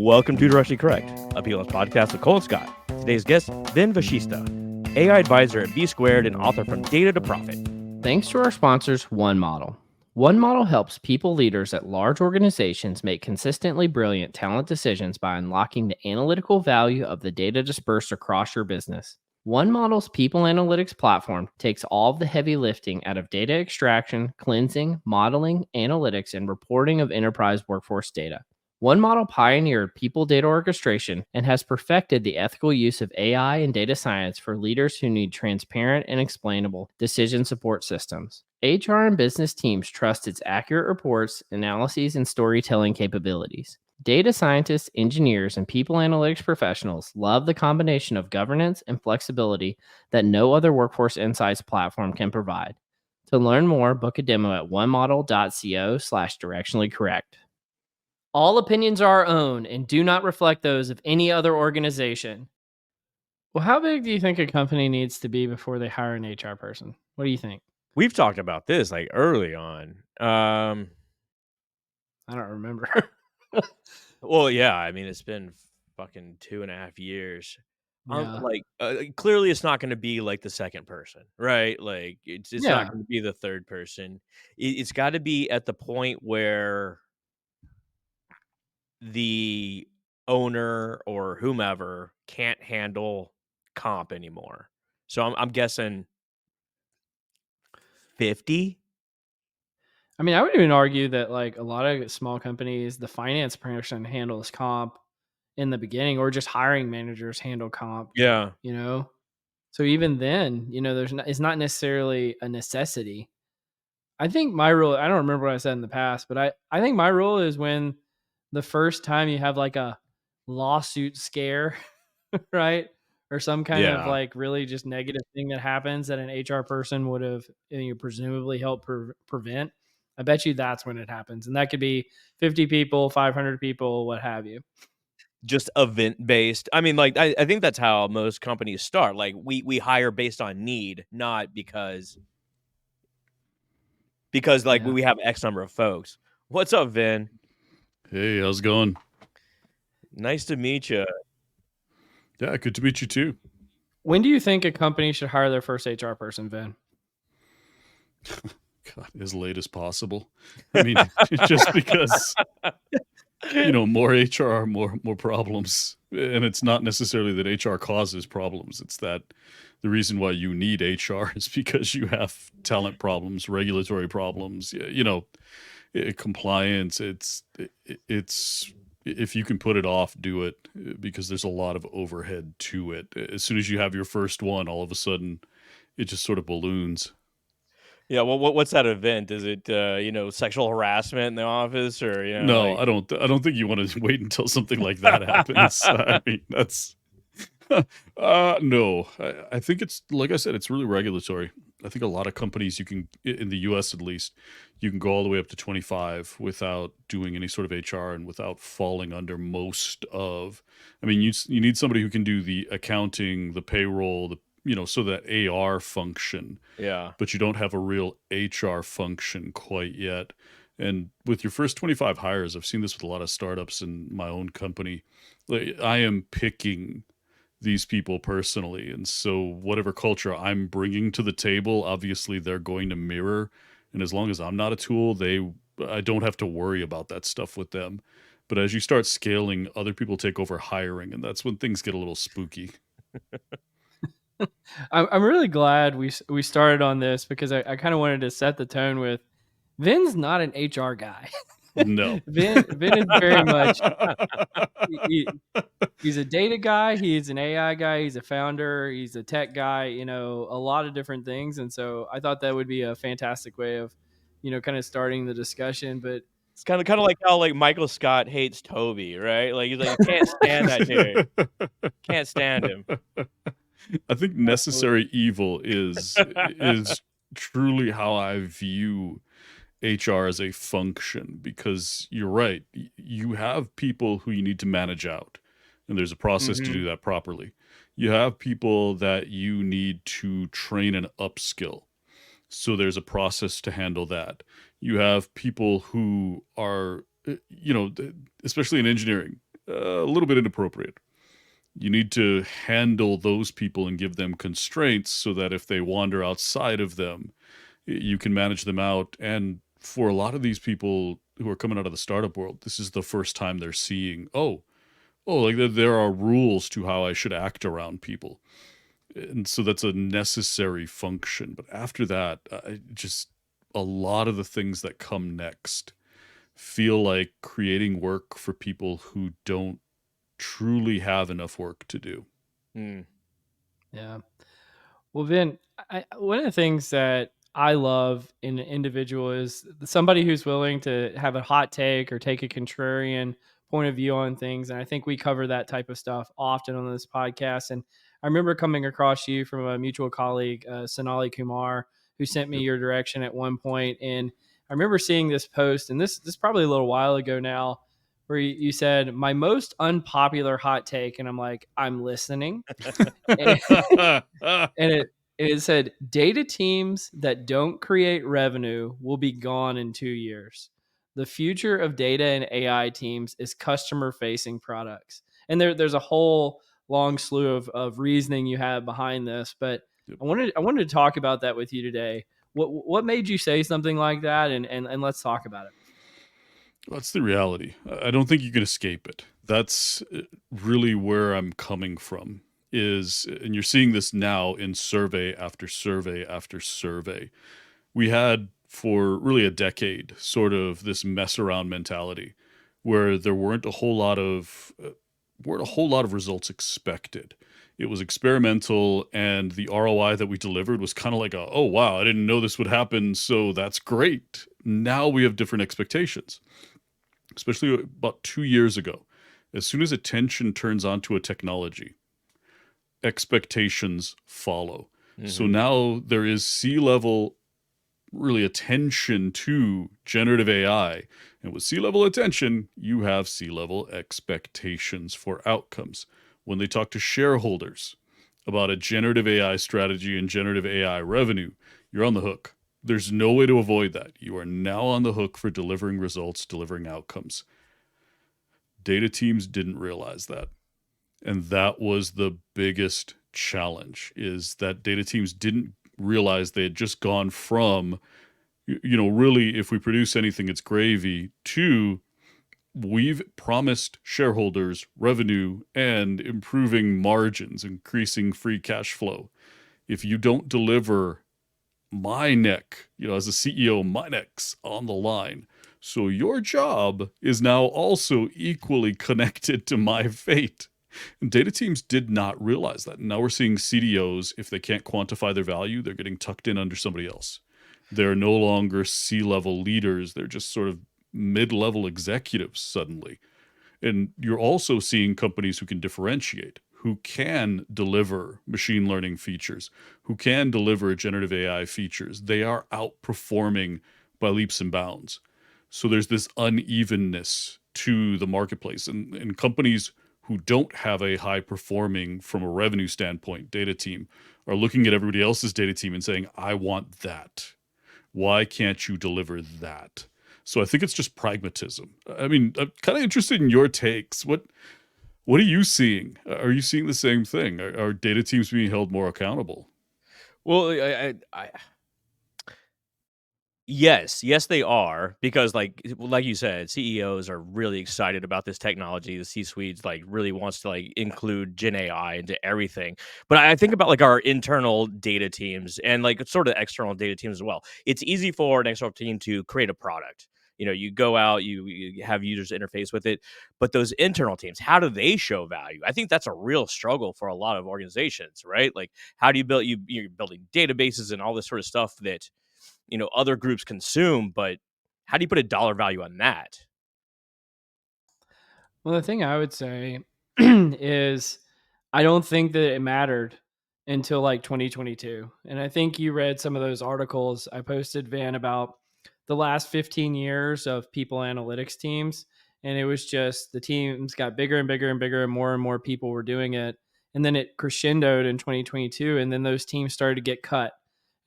Welcome to Directly Correct, a PLS podcast with Cole and Scott. Today's guest, Vashishta, AI advisor at B Squared and author from Data to Profit. Thanks to our sponsors, One Model. One Model helps people leaders at large organizations make consistently brilliant talent decisions by unlocking the analytical value of the data dispersed across your business. One Model's people analytics platform takes all of the heavy lifting out of data extraction, cleansing, modeling, analytics, and reporting of enterprise workforce data. One Model pioneered people data orchestration and has perfected the ethical use of AI and data science for leaders who need transparent and explainable decision support systems. HR and business teams trust its accurate reports, analyses, and storytelling capabilities. Data scientists, engineers, and people analytics professionals love the combination of governance and flexibility that no other workforce insights platform can provide. To learn more, book a demo at onemodel.co/directionallycorrect. All opinions are our own and do not reflect those of any other organization. Well, how big do you think a company needs to be before they hire an HR person? What do you think? We've talked about this like early on. I don't remember. Well, yeah, I mean, it's been fucking 2.5 years. Yeah. Clearly it's not going to be like the second person, right? Like it's Yeah. not going to be the third person. It's got to be at the point where the owner or whomever can't handle comp anymore. So I'm guessing 50. I mean, I would even argue that like a lot of small companies, the finance person handles comp in the beginning, or just hiring managers handle comp, Yeah. you know? So even then, it's not necessarily a necessity. I think my rule, I don't remember what I said in the past, but I think my rule is when the first time you have like a lawsuit scare, right? Or some kind of Yeah. like really just negative thing that happens that an HR person would have presumably helped prevent. I bet you that's when it happens. And that could be 50 people, 500 people, what have you. Just event based. I mean, like I think that's how most companies start. Like we hire based on need, not because like Yeah. we have X number of folks. What's up, Vin? Hey, how's it going? Nice to meet you. Yeah, good to meet you too. When do you think a company should hire their first HR person, Vin? God, as late as possible. I mean, just because more HR, more problems, and it's not necessarily that HR causes problems. It's that the reason why you need HR is because you have talent problems, regulatory problems, compliance. It's if you can put it off, do it, because there's a lot of overhead to it. As soon as you have your first one, all of a sudden it just sort of balloons. Yeah, well, what's that event? Is it sexual harassment in the office, or No, I don't think you want to wait until something like that happens. I mean, that's no. I think it's, like I said, it's really regulatory. I think a lot of companies, you can, in the US at least, you can go all the way up to 25 without doing any sort of HR and without falling under most of. I mean, you need somebody who can do the accounting, the payroll, so that AR function. Yeah. But you don't have a real HR function quite yet. And with your first 25 hires, I've seen this with a lot of startups in my own company. Like, I am picking these people personally. And so whatever culture I'm bringing to the table, obviously they're going to mirror. And as long as I'm not a tool, I don't have to worry about that stuff with them. But as you start scaling, other people take over hiring, and that's when things get a little spooky. I'm really glad we started on this because I kind of wanted to set the tone with Vin's not an HR guy. No. Vin is very much he's a data guy, he's an AI guy, he's a founder, he's a tech guy, a lot of different things. And so I thought that would be a fantastic way of, kind of starting the discussion. But it's kind of like how like Michael Scott hates Toby, right? Like he's like, you can't stand that dude. Can't stand him. I think necessary evil is truly how I view HR as a function, because you're right. You have people who you need to manage out, and there's a process to do that properly. You have people that you need to train and upskill, so there's a process to handle that. You have people who are, especially in engineering, a little bit inappropriate. You need to handle those people and give them constraints so that if they wander outside of them, you can manage them out. And for a lot of these people who are coming out of the startup world, this is the first time they're seeing, like there are rules to how I should act around people. And so that's a necessary function. But after that, just a lot of the things that come next feel like creating work for people who don't truly have enough work to do. Mm. Yeah. Well, Vin, one of the things that I love in an individual is somebody who's willing to have a hot take or take a contrarian point of view on things. And I think we cover that type of stuff often on this podcast. And I remember coming across you from a mutual colleague, Sonali Kumar, who sent me Yep. your direction at one point. And I remember seeing this post, and this is probably a little while ago now, where you said, "My most unpopular hot take." And I'm like, I'm listening. And and it said data teams that don't create revenue will be gone in 2 years. The future of data and AI teams is customer facing products. And there's a whole long slew of reasoning you have behind this, but Yep. I wanted to talk about that with you today. What made you say something like that, and let's talk about it. That's the reality. I don't think you can escape it. That's really where I'm coming from. And you're seeing this now in survey after survey after survey. We had for really a decade sort of this mess around mentality where there weren't a whole lot of results expected. It was experimental, and the ROI that we delivered was kind of like oh wow, I didn't know this would happen, so that's great. Now we have different expectations, especially about 2 years ago. As soon as attention turns onto a technology, expectations follow. So Mm-hmm. now there is C-level really attention to generative AI. And with C-level attention, you have C-level expectations for outcomes. When they talk to shareholders about a generative AI strategy and generative AI revenue, you're on the hook. There's no way to avoid that. You are now on the hook for delivering results, delivering outcomes. Data teams didn't realize that. And that was the biggest challenge, is that data teams didn't realize they had just gone from, really, if we produce anything, it's gravy, to we've promised shareholders revenue and improving margins, increasing free cash flow. If you don't deliver, my neck, as a CEO, my neck's on the line. So your job is now also equally connected to my fate. And data teams did not realize that. Now we're seeing CDOs, if they can't quantify their value, they're getting tucked in under somebody else. They're no longer C-level leaders. They're just sort of mid-level executives suddenly. And you're also seeing companies who can differentiate, who can deliver machine learning features, who can deliver generative AI features. They are outperforming by leaps and bounds. So there's this unevenness to the marketplace. And companies who don't have a high performing, from a revenue standpoint, data team are looking at everybody else's data team and saying, I want that. Why can't you deliver that? So I think it's just pragmatism. I mean, I'm kind of interested in your takes. What are you seeing? Are you seeing the same thing? Are data teams being held more accountable? Well, yes, they are, because like you said, CEOs are really excited about this technology. The C-suite really wants to include Gen AI into everything. But I think about our internal data teams and sort of external data teams as well. It's easy for an external team to create a product. You go out, you have users interface with it, but those internal teams, how do they show value? I think that's a real struggle for a lot of organizations, right? Like, how do you build? You're building databases and all this sort of stuff that other groups consume, but how do you put a dollar value on that? Well, the thing I would say is I don't think that it mattered until 2022. And I think you read some of those articles I posted, Van, about the last 15 years of people analytics teams. And it was just the teams got bigger and bigger and bigger, and more people were doing it. And then it crescendoed in 2022. And then those teams started to get cut.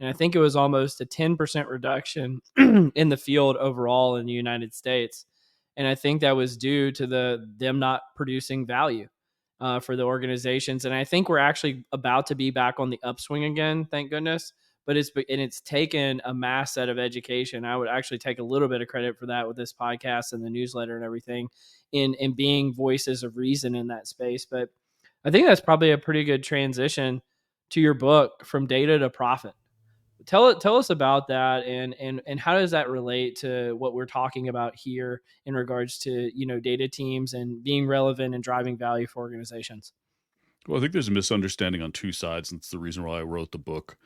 And I think it was almost a 10% reduction in the field overall in the United States. And I think that was due to them not producing value for the organizations. And I think we're actually about to be back on the upswing again, thank goodness. But it's taken a mass set of education. I would actually take a little bit of credit for that with this podcast and the newsletter and everything, in being voices of reason in that space. But I think that's probably a pretty good transition to your book, From Data to Profit. Tell us about that, and how does that relate to what we're talking about here in regards to, data teams and being relevant and driving value for organizations. Well, I think there's a misunderstanding on two sides, and it's the reason why I wrote the book.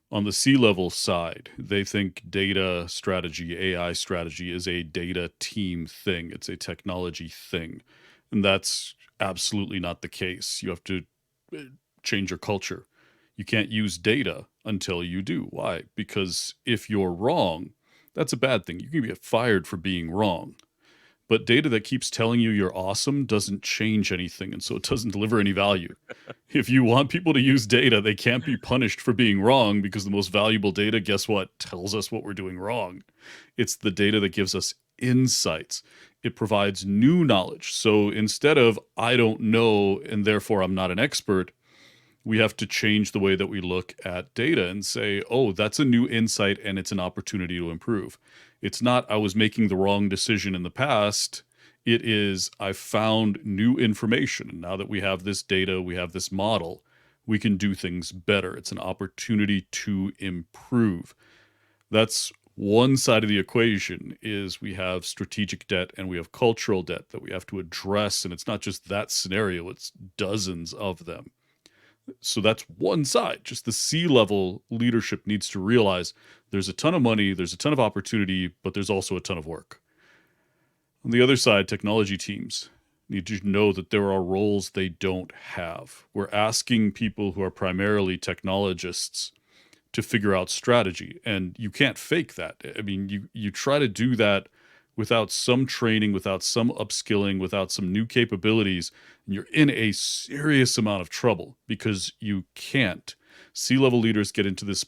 On the C-level side, they think data strategy, AI strategy is a data team thing. It's a technology thing. And that's absolutely not the case. You have to change your culture. You can't use data until you do. Why? Because if you're wrong, that's a bad thing. You can get fired for being wrong. But data that keeps telling you you're awesome doesn't change anything, and so it doesn't deliver any value. If you want people to use data, they can't be punished for being wrong, because the most valuable data, guess what, tells us what we're doing wrong. It's the data that gives us insights. It provides new knowledge. So instead of, I don't know, and therefore I'm not an expert, we have to change the way that we look at data and say, oh, that's a new insight and it's an opportunity to improve. It's not, I was making the wrong decision in the past. It is, I found new information. And now that we have this data, we have this model, we can do things better. It's an opportunity to improve. That's one side of the equation. Is we have strategic debt and we have cultural debt that we have to address. And it's not just that scenario, it's dozens of them. So that's one side. Just the C-level leadership needs to realize there's a ton of money, there's a ton of opportunity, but there's also a ton of work. On the other side, technology teams need to know that there are roles they don't have. We're asking people who are primarily technologists to figure out strategy, and you can't fake that. I mean, you try to do that without some training, without some upskilling, without some new capabilities, and you're in a serious amount of trouble, because you can't. C-level leaders get into this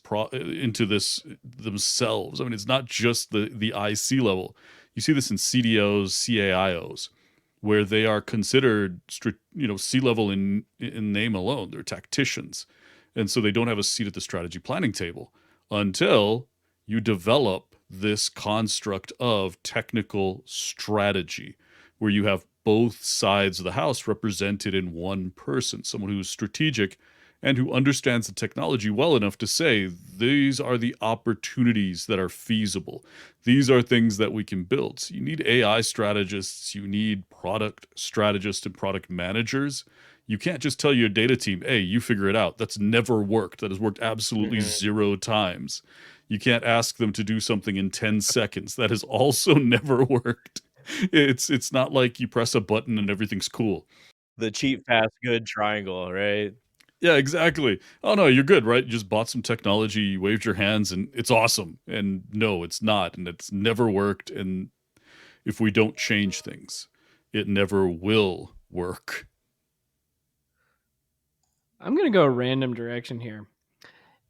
themselves. I mean, it's not just the IC level. You see this in CDOs, CAIOs, where they are considered, C-level in name alone. They're tacticians, and so they don't have a seat at the strategy planning table until you develop this construct of technical strategy, where you have both sides of the house represented in one person, someone who's strategic and who understands the technology well enough to say, these are the opportunities that are feasible. These are things that we can build. So you need AI strategists, you need product strategists and product managers. You can't just tell your data team, hey, you figure it out. That's never worked. That has worked absolutely 0 times. You can't ask them to do something in 10 seconds. That has also never worked. It's not like you press a button and everything's cool. The cheap, fast, good triangle, right? Yeah, exactly. Oh, no, you're good, right? You just bought some technology, you waved your hands, and it's awesome. And no, it's not. And it's never worked. And if we don't change things, it never will work. I'm going to go a random direction here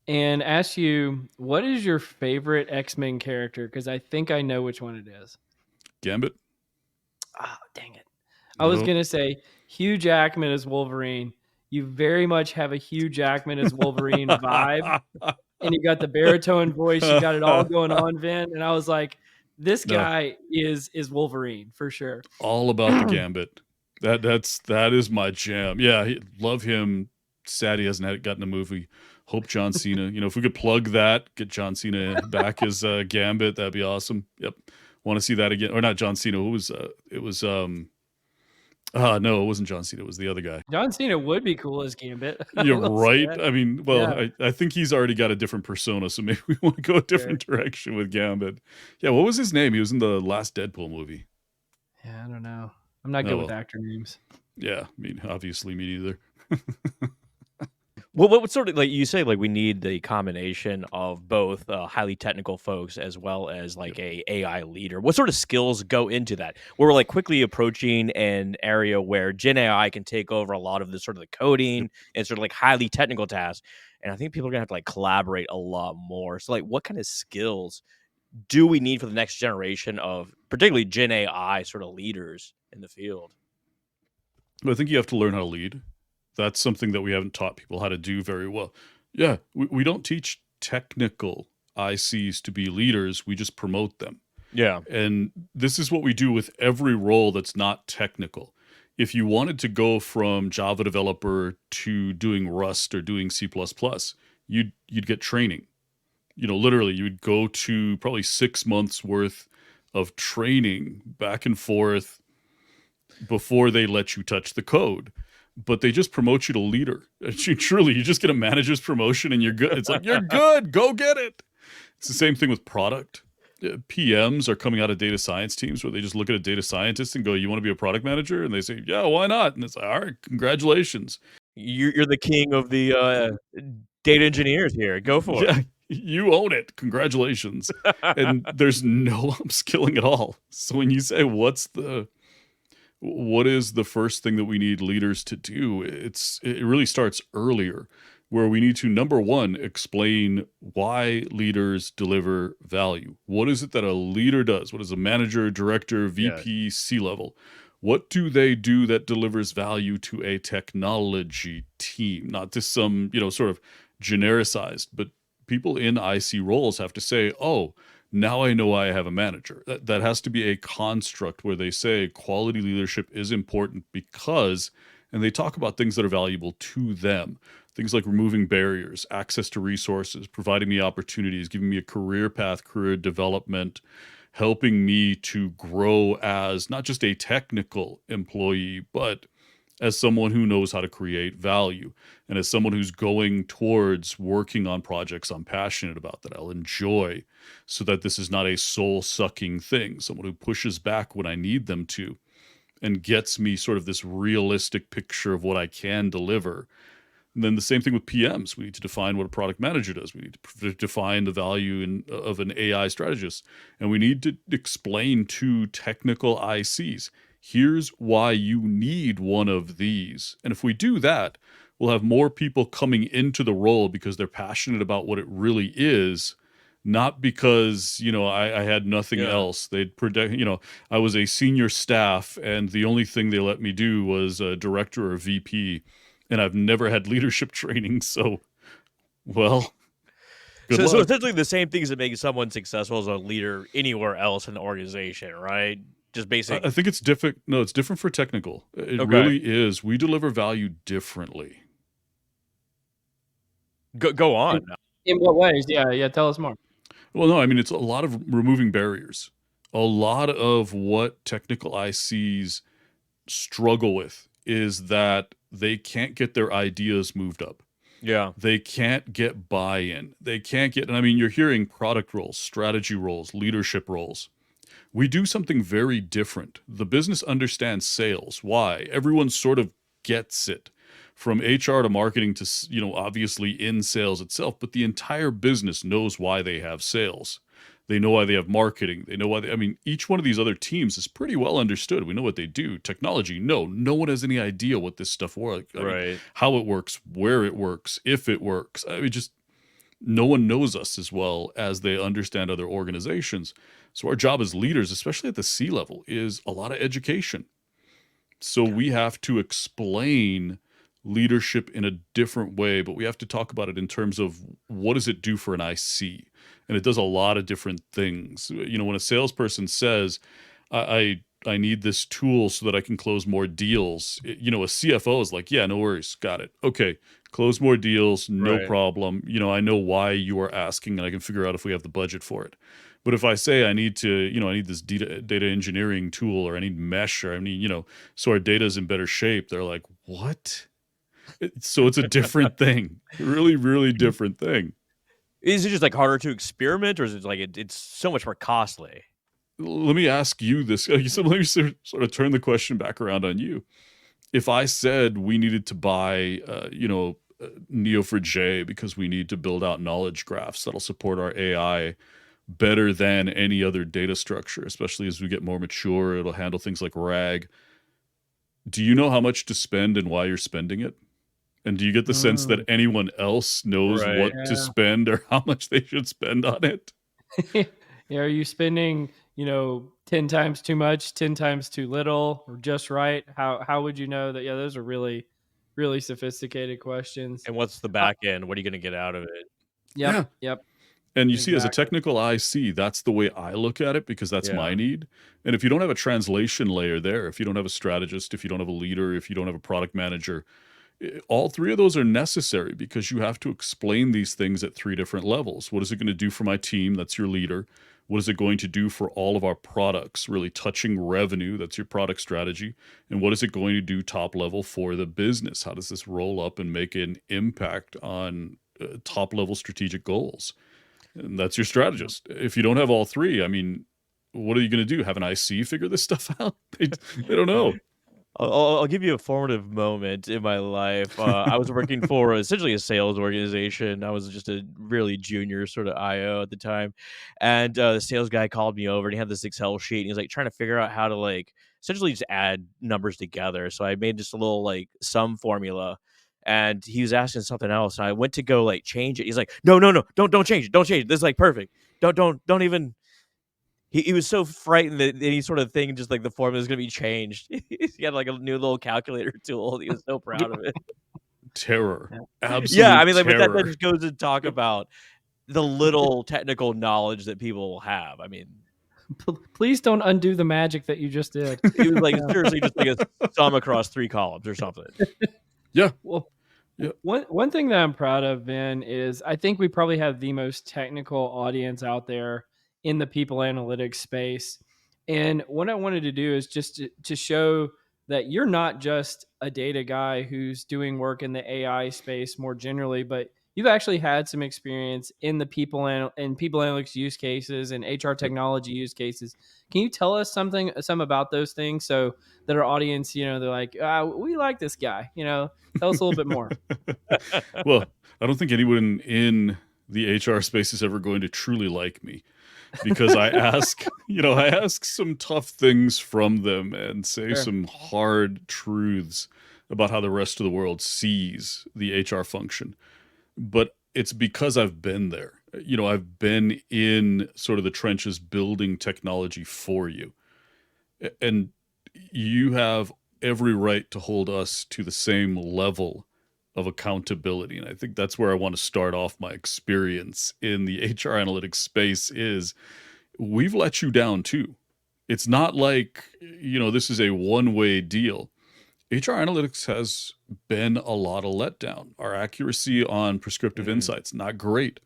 and ask you, what is your favorite X-Men character? Because I think I know which one it is. Gambit? Oh, dang it. I was going to say Hugh Jackman as Wolverine. You very much have a Hugh Jackman as Wolverine vibe. And you got the baritone voice. You got it all going on, Vin. And I was like, this guy is Wolverine for sure. All about the Gambit. That is my jam. Yeah, love him. Sad he hasn't gotten a movie. Hope John Cena. If we could plug that, get John Cena back as Gambit, that'd be awesome. Yep, want to see that again. Or not John Cena. Who was? It was. No, it wasn't John Cena. It was the other guy. John Cena would be cool as Gambit. You're right. I mean, well, yeah. I think he's already got a different persona, so maybe we want to go a different direction with Gambit. Yeah, what was his name? He was in the last Deadpool movie. Yeah, I don't know. I'm not good with actor names. Yeah, obviously me neither. Well, what sort of, like you say, like we need the combination of both highly technical folks as well as like a AI leader. What sort of skills go into that? We're like quickly approaching an area where Gen AI can take over a lot of the sort of the coding and sort of like highly technical tasks. And I think people are gonna have to like collaborate a lot more. So like, what kind of skills do we need for the next generation of particularly Gen AI sort of leaders in the field? I think you have to learn how to lead. That's something that we haven't taught people how to do very well. Yeah, we don't teach technical ICs to be leaders, we just promote them. Yeah. And this is what we do with every role that's not technical. If you wanted to go from Java developer to doing Rust or doing C++, you'd get training. Literally, you would go to probably 6 months worth of training back and forth before they let you touch the code. But they just promote you to leader. You just get a manager's promotion and you're good. It's like, you're good, go get it. It's the same thing with product. PMs are coming out of data science teams where they just look at a data scientist and go, you want to be a product manager? And they say, yeah, why not? And it's like, all right, congratulations. You're the king of the data engineers here. Go for Yeah, it. you own it. Congratulations. And there's no upskilling at all. So when you say what is the first thing that we need leaders to do, it really starts earlier, where we need to, number one, explain why leaders deliver value. What is it that a leader does? What is a manager, director, VP, C-level? What do they do that delivers value to a technology team? Not to some, sort of genericized, but people in IC roles have to say, oh, now I know I have a manager. That has to be a construct where they say quality leadership is important because, and they talk about things that are valuable to them. Things like removing barriers, access to resources, providing me opportunities, giving me a career path, career development, helping me to grow as not just a technical employee, but as someone who knows how to create value and as someone who's going towards working on projects I'm passionate about, that I'll enjoy, so that this is not a soul-sucking thing, someone who pushes back when I need them to and gets me sort of this realistic picture of what I can deliver. And then the same thing with PMs. We need to define what a product manager does. We need to define the value of an AI strategist. And we need to explain to technical ICs, here's why you need one of these. And if we do that, we'll have more people coming into the role because they're passionate about what it really is, not because, I had nothing else. They'd predict, I was a senior staff and the only thing they let me do was a director or VP. And I've never had leadership training, so, well, good luck. So essentially the same things that make someone successful as a leader anywhere else in the organization, right? Just basic. I think it's different. No, it's different for technical. It really is. We deliver value differently. Go on. In what ways? Yeah, tell us more. Well, no, I mean, it's a lot of removing barriers. A lot of what technical ICs struggle with is that they can't get their ideas moved up. Yeah. They can't get buy-in. They can't get, and I mean, you're hearing product roles, strategy roles, leadership roles. We do something very different. The business understands sales. Why? Everyone sort of gets it. From HR to marketing to, obviously in sales itself, but the entire business knows why they have sales. They know why they have marketing. They know why each one of these other teams is pretty well understood. We know what they do. Technology, no one has any idea what this stuff works. Right. How it works, where it works, if it works. Just no one knows us as well as they understand other organizations. So our job as leaders, especially at the C level, is a lot of education. So we have to explain leadership in a different way, but we have to talk about it in terms of what does it do for an IC? And it does a lot of different things. When a salesperson says, I need this tool so that I can close more deals, a CFO is like, yeah, no worries. Got it. Okay. Close more deals. No problem. I know why you are asking and I can figure out if we have the budget for it. But if I say I need to, I need this data engineering tool, or I need mesh, or I need, so our data is in better shape, they're like, what? So it's a different thing. Really, really different thing. Is it just like harder to experiment, or is it like it's so much more costly? Let me ask you this. Let me sort of turn the question back around on you. If I said we needed to buy, Neo4j because we need to build out knowledge graphs that'll support our AI better than any other data structure, especially as we get more mature, it'll handle things like RAG. Do you know how much to spend and why you're spending it? And do you get the sense that anyone else knows what to spend or how much they should spend on it? Are you spending, 10 times too much, 10 times too little, or just right? How would you know that? Yeah, those are really, really sophisticated questions. And what's the Uh, back end? What are you gonna get out of it? Yeah. yep, yep, And you see, as a exactly. technical IC, that's the way I look at it because that's my Yeah. need. And if you don't have a translation layer there, if you don't have a strategist, if you don't have a leader, if you don't have a product manager, all three of those are necessary because you have to explain these things at three different levels. What is it going to do for my team? That's your leader. What is it going to do for all of our products, really touching revenue? That's your product strategy. And what is it going to do top level for the business? How does this roll up and make an impact on top level strategic goals? And that's your strategist. If you don't have all three, I mean, what are you going to do? Have an IC figure this stuff out? They don't know. I'll give you a formative moment in my life. I was working for essentially a sales organization. I was just a really junior sort of IO at the time, and the sales guy called me over and he had this Excel sheet and he was like trying to figure out how to like essentially just add numbers together. So I made just a little like sum formula, and he was asking something else. And I went to go like change it. He's like, no, no, no, don't change it, don't change it. This is like perfect. Don't even. He was so frightened that any sort of thing, just like the formula is gonna be changed. He had like a new little calculator tool. He was so proud of it. Terror. Yeah, I Absolute mean, like, but that terror. just goes to talk about the little technical knowledge that people will have. I mean, Please don't undo the magic that you just did. it was like Yeah. seriously just like a sum across 3 columns or something. Yeah. Well, Yeah. one thing that I'm proud of, Ben, is I think we probably have the most technical audience out there in the people analytics space. And what I wanted to do is just to show that you're not just a data guy who's doing work in the AI space more generally, but you've actually had some experience in the people analytics use cases and HR Yep. technology use cases. Can you tell us some about those things so that our audience, they're like, we like this guy, tell us a little bit more. Well, I don't think anyone in the HR space is ever going to truly like me because I ask, I ask some tough things from them and say Sure. some hard truths about how the rest of the world sees the HR function. But it's because I've been there. I've been in sort of the trenches building technology for you. And you have every right to hold us to the same level of accountability. And I think that's where I want to start off my experience in the HR analytics space is we've let you down too. It's not like, this is a one-way deal. HR analytics has been a lot of letdown. Our accuracy on prescriptive Mhm. insights, not great.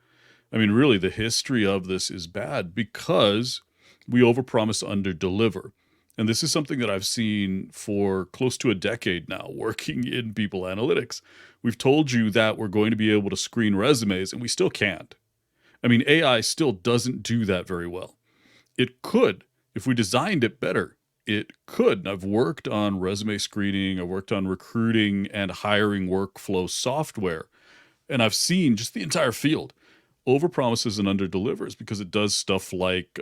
I mean, really, the history of this is bad because we overpromise, underdeliver. And this is something that I've seen for close to a decade now, working in people analytics. We've told you that we're going to be able to screen resumes, and we still can't. I mean, AI still doesn't do that very well. It could if we designed it better. It could. And I've worked on resume screening, I've worked on recruiting and hiring workflow software, and I've seen just the entire field overpromises and underdelivers because it does stuff like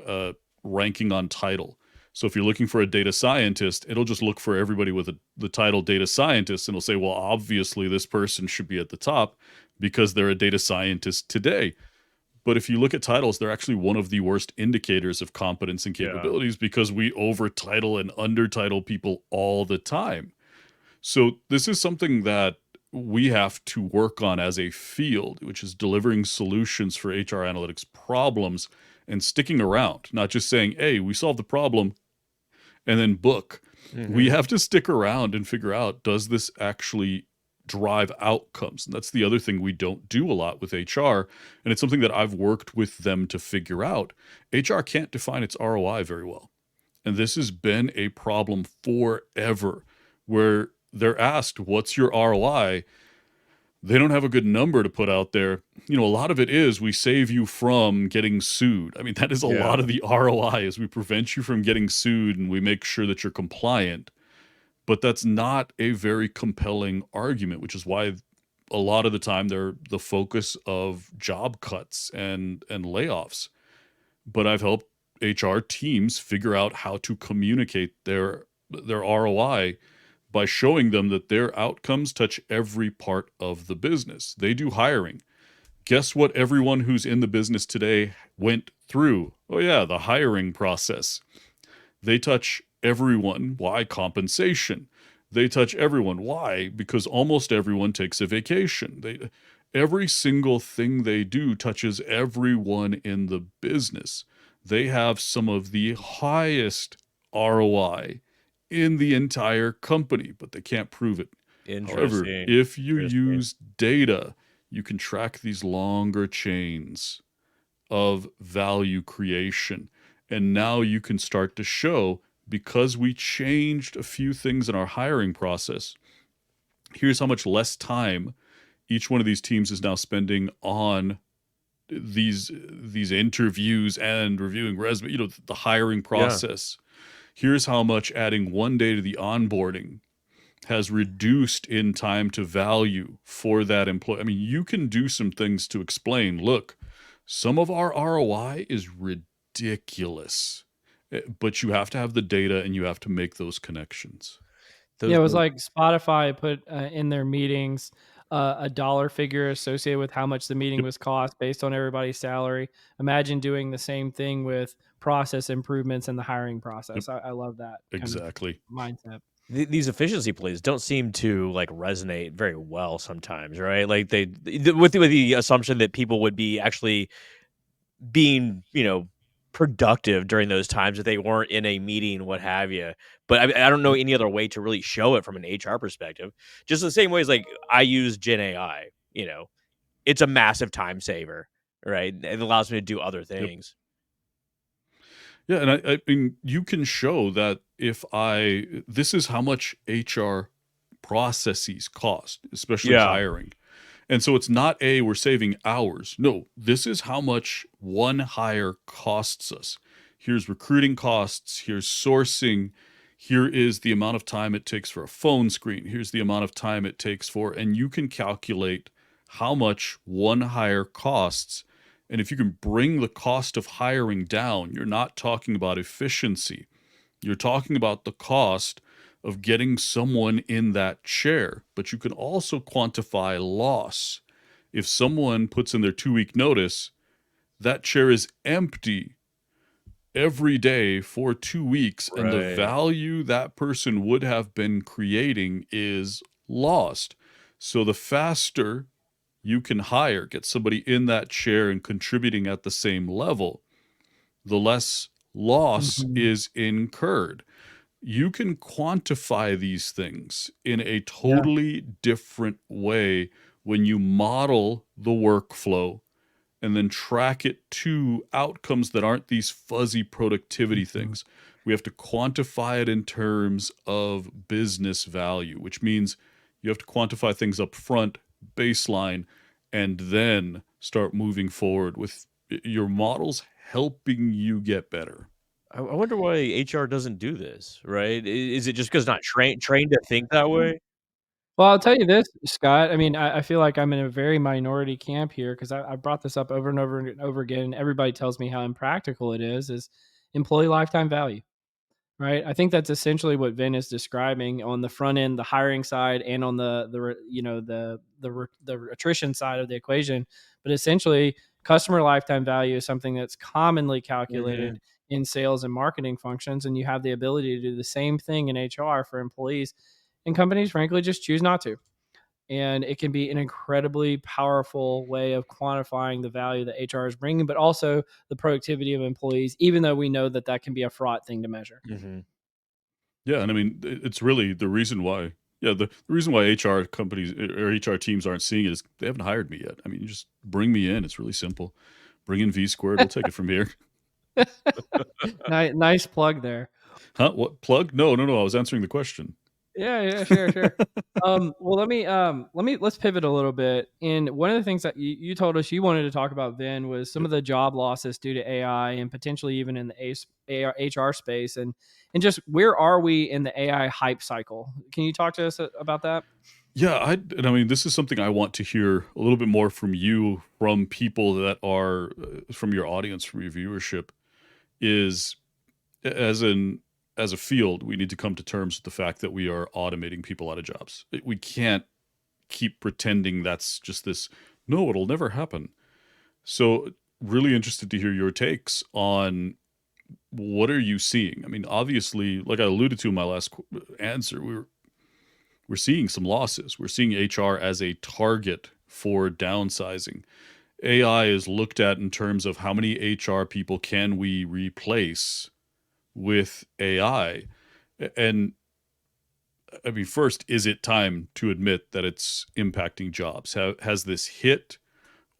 ranking on title. So if you're looking for a data scientist, it'll just look for everybody with the title data scientist, and it'll say, well, obviously this person should be at the top because they're a data scientist today. But if you look at titles, they're actually one of the worst indicators of competence and Yeah. capabilities because we overtitle and undertitle people all the time. So this is something that we have to work on as a field, which is delivering solutions for HR analytics problems and sticking around, not just saying, hey, we solved the problem and then book. We Mhm. have to stick around and figure out, does this actually drive outcomes? And that's the other thing we don't do a lot with HR. And it's something that I've worked with them to figure out. HR can't define its ROI very well. And this has been a problem forever where they're asked, what's your ROI? They don't have a good number to put out there. A lot of it is we save you from getting sued. I mean, that is a lot Yeah. of the ROI is we prevent you from getting sued and we make sure that you're compliant. But that's not a very compelling argument, which is why a lot of the time they're the focus of job cuts and layoffs. But I've helped HR teams figure out how to communicate their ROI by showing them that their outcomes touch every part of the business. They do hiring, Guess what everyone who's in the business today went through? Oh, yeah, the hiring process. They touch everyone. Why? Compensation. They touch everyone. Why? Because almost everyone takes a vacation. Every single thing they do touches everyone in the business. They have some of the highest ROI in the entire company, but they can't prove it. However, Interesting. if you Interesting. use data, you can track these longer chains of value creation. And now you can start to show, because we changed a few things in our hiring process, here's how much less time each one of these teams is now spending on these interviews and reviewing resume, the hiring Yeah. process. Here's how much adding one day to the onboarding has reduced in time to value for that employee. I mean, you can do some things to explain, look, some of our ROI is ridiculous, but you have to have the data and you have to make those connections. Yeah, Those it was those like Spotify put in their meetings a dollar figure associated with how much the meeting Yep, was cost based on everybody's salary. Imagine doing the same thing with process improvements in the hiring yep, process. I love that kind of exactly. mindset. these efficiency plays don't seem to like resonate very well sometimes, right? Like with the assumption that people would be actually being, productive during those times if they weren't in a meeting, what have you. But I don't know any other way to really show it from an HR perspective. Just the same way as like I use Gen AI, it's a massive time saver, right? It allows me to do other Yep. things. Yeah, and I mean, you can show that this is how much HR processes cost, especially Yeah. hiring. And so it's not we're saving hours. No, this is how much one hire costs us. Here's recruiting costs, here's sourcing, here is the amount of time it takes for a phone screen, here's the amount of time it takes for, and you can calculate how much one hire costs. And if you can bring the cost of hiring down, you're not talking about efficiency. You're talking about the cost of getting someone in that chair, but you can also quantify loss. If someone puts in their 2 week notice, that chair is empty every day for 2 weeks, and the Right. value that person would have been creating is lost. So the faster you can hire, get somebody in that chair and contributing at the same level, the less loss Mhm. is incurred. You can quantify these things in a Yeah. totally different way when you model the workflow and then track it to outcomes that aren't these fuzzy productivity Mhm. things. We have to quantify it in terms of business value, which means you have to quantify things up front, baseline, and then start moving forward with your models helping you get better. I wonder why HR doesn't do this, right? Is it just because not trained to think that way? Well, I'll tell you this, Scott. I mean, I feel like I'm in a very minority camp here because I brought this up over and over and over again. And everybody tells me how impractical it is employee lifetime value. Right. I think that's essentially what Vin is describing on the front end, the hiring side, and on the attrition side of the equation. But essentially, customer lifetime value is something that's commonly Mhm. calculated in sales and marketing functions, and you have the ability to do the same thing in HR for employees. And companies, frankly, just choose not to. And it can be an incredibly powerful way of quantifying the value that HR is bringing, but also the productivity of employees, even though we know that that can be a fraught thing to measure. Mhm. Yeah, and I mean, it's really the reason why. Yeah, the reason why HR companies or HR teams aren't seeing it is they haven't hired me yet. I mean, you just bring me in. It's really simple. Bring in V squared. We'll take it from here. Nice plug there. Huh? What plug? No, no, no. I was answering the question. Yeah, yeah, sure, sure. Well, let's pivot a little bit. And one of the things that you told us you wanted to talk about then was some Yep. of the job losses due to AI and potentially even in the HR space, and just where are we in the AI hype cycle? Can you talk to us about that? Yeah, and I mean, this is something I want to hear a little bit more from you, from people that are from your audience, from your viewership. Is as in as a field, we need to come to terms with the fact that we are automating people out of jobs. We can't keep pretending that's just this No, it'll never happen. So, really interested to hear your takes on what are you seeing? I mean, obviously, like I alluded to in my last answer, we're seeing some losses. We're seeing HR as a target for downsizing. AI is looked at in terms of how many HR people can we replace with AI. And I mean, first, is it time to admit that it's impacting jobs? Has this hit,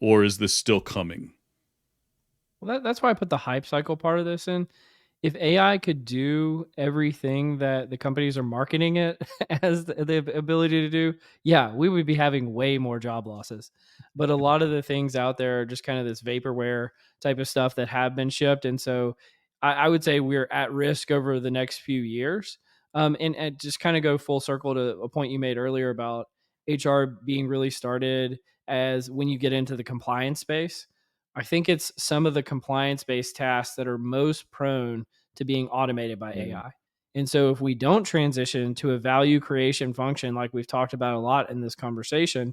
or is this still coming? Well, that's why I put the hype cycle part of this in. If AI could do everything that the companies are marketing it as the ability to do, yeah, we would be having way more job losses. But a lot of the things out there are just kind of this vaporware type of stuff that have been shipped. And so I would say we're at risk over the next few years. And just kind of go full circle to a point you made earlier about HR being really started as when you get into the compliance space. I think it's some of the compliance based tasks that are most prone to being automated by Mm. AI. And so if we don't transition to a value creation function, like we've talked about a lot in this conversation,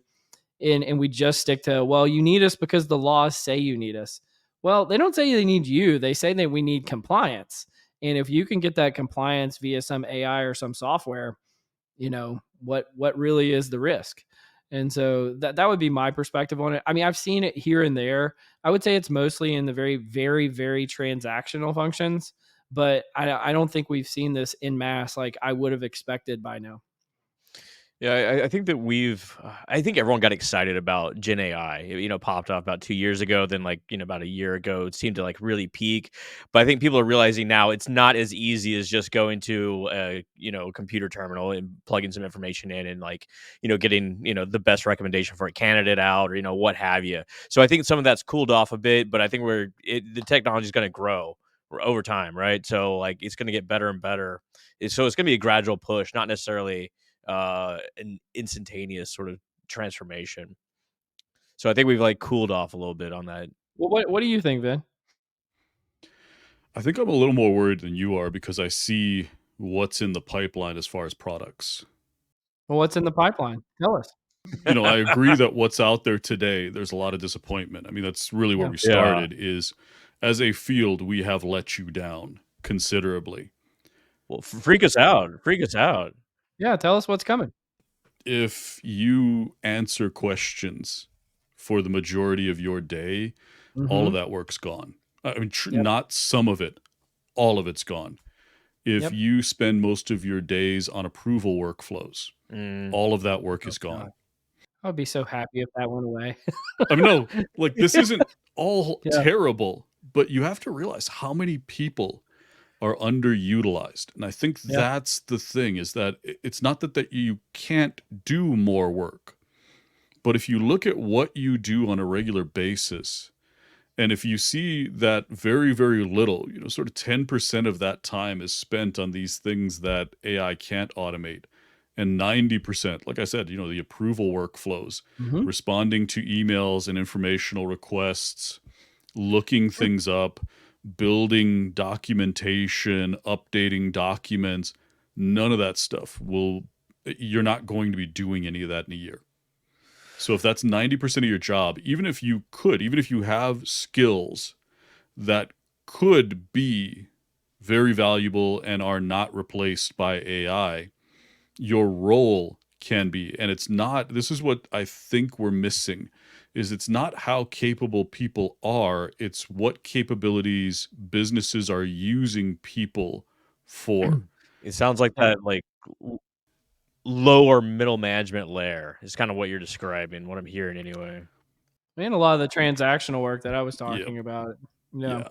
and we just stick to, well, you need us because the laws say you need us. Well, they don't say they need you. They say that we need compliance. And if you can get that compliance via some AI or some software, what really is the risk? And so that would be my perspective on it. I mean, I've seen it here and there. I would say it's mostly in the very, very, very transactional functions, but I don't think we've seen this in mass like I would have expected by now. Yeah, I think that I think everyone got excited about Gen AI. It popped off about 2 years ago. Then, like, about a year ago, it seemed to like really peak. But I think people are realizing now it's not as easy as just going to a, computer terminal and plugging some information in and like, getting, the best recommendation for a candidate out or, what have you. So I think some of that's cooled off a bit, but I think the technology is going to grow over time, right? So like it's going to get better and better. So it's going to be a gradual push, not necessarily an instantaneous sort of transformation. So I think we've like cooled off a little bit on that. Well, what do you think, Vin? I think I'm a little more worried than you are because I see what's in the pipeline as far as products. Well, what's in the pipeline? Tell us. I agree that what's out there today, there's a lot of disappointment. I mean, that's really where Yeah. we Yeah. started is as a field, we have let you down considerably. Well, freak us out. Freak us out. Yeah. Tell us what's coming. If you answer questions for the majority of your day, all of Mm-hmm. that work's gone. I mean, Yep. not some of it, all of it's gone. If Yep. you spend most of your days on approval workflows, Mm. all of that work Oh is gone. God, I'd be so happy if that went away. I mean, no, like this isn't all Yeah. terrible, but you have to realize how many people are underutilized. And I think Yeah. that's the thing is that it's not that you can't do more work, but if you look at what you do on a regular basis, and if you see that very, very little, sort of 10% of that time is spent on these things that AI can't automate, and 90%, like I said, the approval workflows, Mm-hmm. responding to emails and informational requests, looking things up, building documentation, updating documents, none of that stuff you're not going to be doing any of that in a year. So if that's 90% of your job, even if you have skills that could be very valuable and are not replaced by AI, your role can be. And this is what I think we're missing is it's not how capable people are, it's what capabilities businesses are using people for. It sounds like Yeah. that like lower middle management layer is kind of what you're describing, what I'm hearing anyway. And a lot of the transactional work that I was Yeah. talking about. Yeah. Yeah.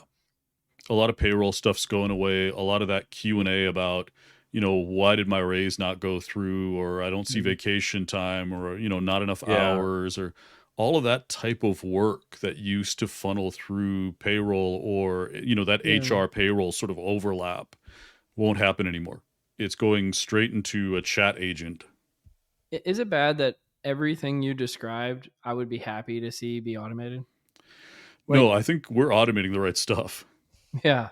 A lot of payroll stuff's going away. A lot of that Q&A about, why did my raise not go through, or I don't see Mhm. vacation time, or, not enough Yeah. hours, or all of that type of work that used to funnel through payroll or, that Yeah. HR payroll sort of overlap won't happen anymore. It's going straight into a chat agent. Is it bad that everything you described, I would be happy to see be automated? No, Like, I think we're automating the right stuff. yeah.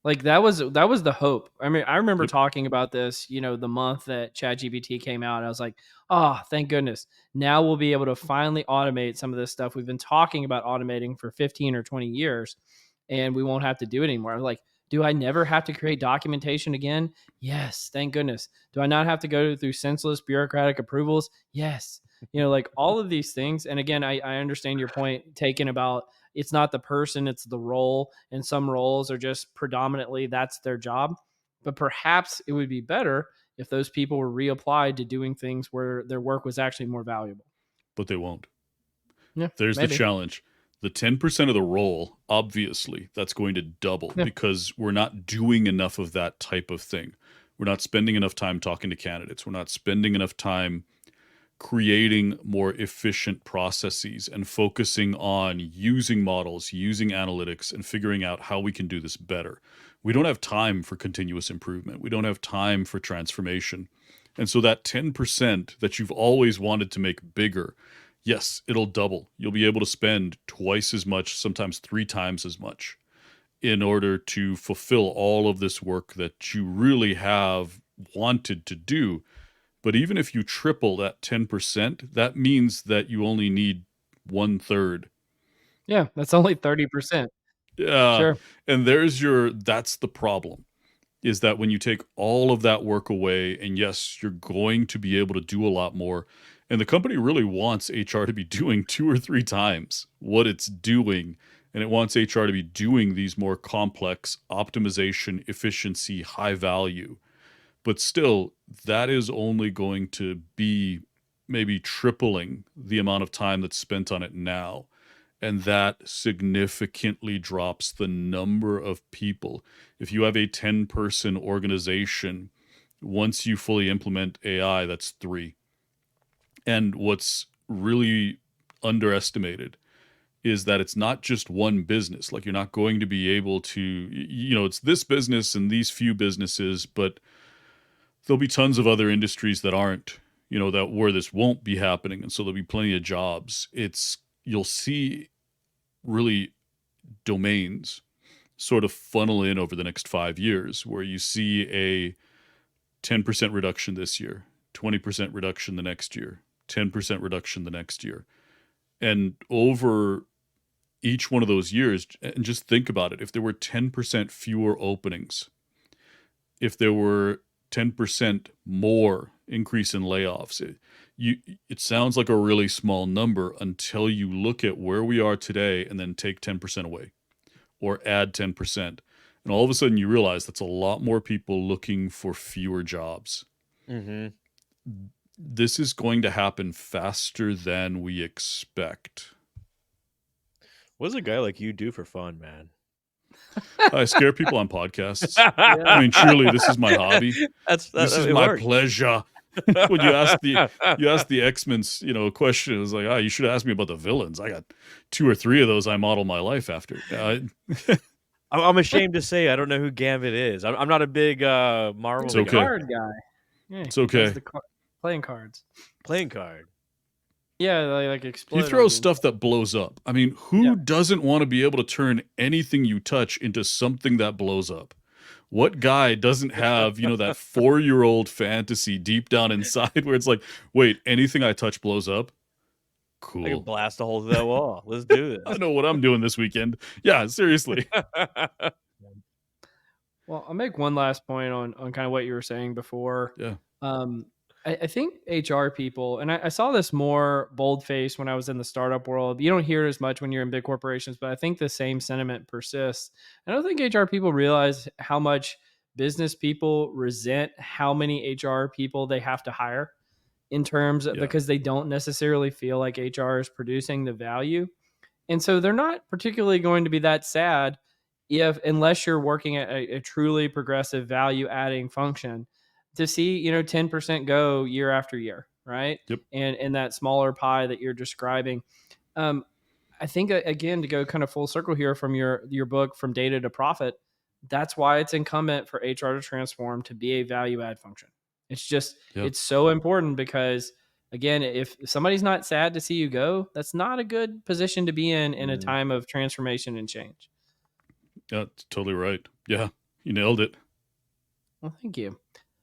Like that was the hope. I mean, I remember Yep. talking about this, the month that ChatGPT came out. I was like, "Oh, thank goodness. Now we'll be able to finally automate some of this stuff we've been talking about automating for 15 or 20 years, and we won't have to do it anymore." I was like, "Do I never have to create documentation again?" Yes, thank goodness. Do I not have to go through senseless bureaucratic approvals? Yes. Like all of these things. And again, I understand your point taken about it's not the person, it's the role. And some roles are just predominantly that's their job. But perhaps it would be better if those people were reapplied to doing things where their work was actually more valuable. But they won't. Yeah, There's the maybe. challenge. The 10% of the role, obviously, that's going to double Yeah. because we're not doing enough of that type of thing. We're not spending enough time talking to candidates. We're not spending enough time creating more efficient processes and focusing on using models, using analytics, and figuring out how we can do this better. We don't have time for continuous improvement. We don't have time for transformation. And so that 10% that you've always wanted to make bigger, yes, it'll double. You'll be able to spend twice as much, sometimes 3 times as much, in order to fulfill all of this work that you really have wanted to do. But even if you triple that 10%, that means that you only need 1/3. Yeah, that's only 30%. Yeah. Sure. And that's the problem, is that when you take all of that work away, and yes, you're going to be able to do a lot more. And the company really wants HR to be doing 2 or 3 times what it's doing. And it wants HR to be doing these more complex optimization, efficiency, high value. But still, that is only going to be maybe tripling the amount of time that's spent on it now. And that significantly drops the number of people. If you have a 10-person organization, once you fully implement AI, that's 3. And what's really underestimated is that it's not just one business. Like, you're not going to be able to, it's this business and these few businesses, but there'll be tons of other industries that aren't, that where this won't be happening. And so there'll be plenty of jobs. You'll see really domains sort of funnel in over the next 5 years, where you see a 10% reduction this year, 20% reduction the next year, 10% reduction the next year. And over each one of those years, and just think about it, if there were 10% fewer openings, if there were 10% more increase in layoffs, it sounds like a really small number until you look at where we are today and then take 10% away or add 10%. And all of a sudden you realize that's a lot more people looking for fewer jobs. Mm-hmm. This is going to happen faster than we expect. What does a guy like you do for fun, man? I scare people on podcasts. I mean, truly, this is my hobby. This is it my works. pleasure. When you ask the X-Men's, question, it was like, you should ask me about the villains. I got 2 or 3 of those I model my life after. I'm ashamed to say I don't know who Gambit is. I'm not a big Marvel It's guy. okay. Card guy. Yeah, It's okay. he does the playing cards. Playing card. Yeah, like explode. He throws stuff that blows up. I mean, who doesn't want to be able to turn anything you touch into something that blows up? What guy doesn't have, that 4-year-old fantasy deep down inside where it's like, wait, anything I touch blows up? I Cool. can blast a hole through that wall. Let's do I this. know what I'm doing this weekend. Yeah, seriously. Well, I'll make one last point on kind of what you were saying before. Yeah. I think HR people, and I saw this more bold-faced when I was in the startup world. You don't hear it as much when you're in big corporations, but I think the same sentiment persists. I don't think HR people realize how much business people resent how many HR people they have to hire in terms of, Yeah. because they don't necessarily feel like HR is producing the value. And so they're not particularly going to be that sad unless you're working at a truly progressive value adding function to see, 10% go year after year. Right. Yep. And in that smaller pie that you're describing. I think again, to go kind of full circle here from your book, From Data to Profit, that's why it's incumbent for HR to transform to be a value add function. It's just, it's so important because again, if somebody's not sad to see you go, that's not a good position to be in a time of transformation and change. Yeah, totally right. Yeah. You nailed it. Well, thank you.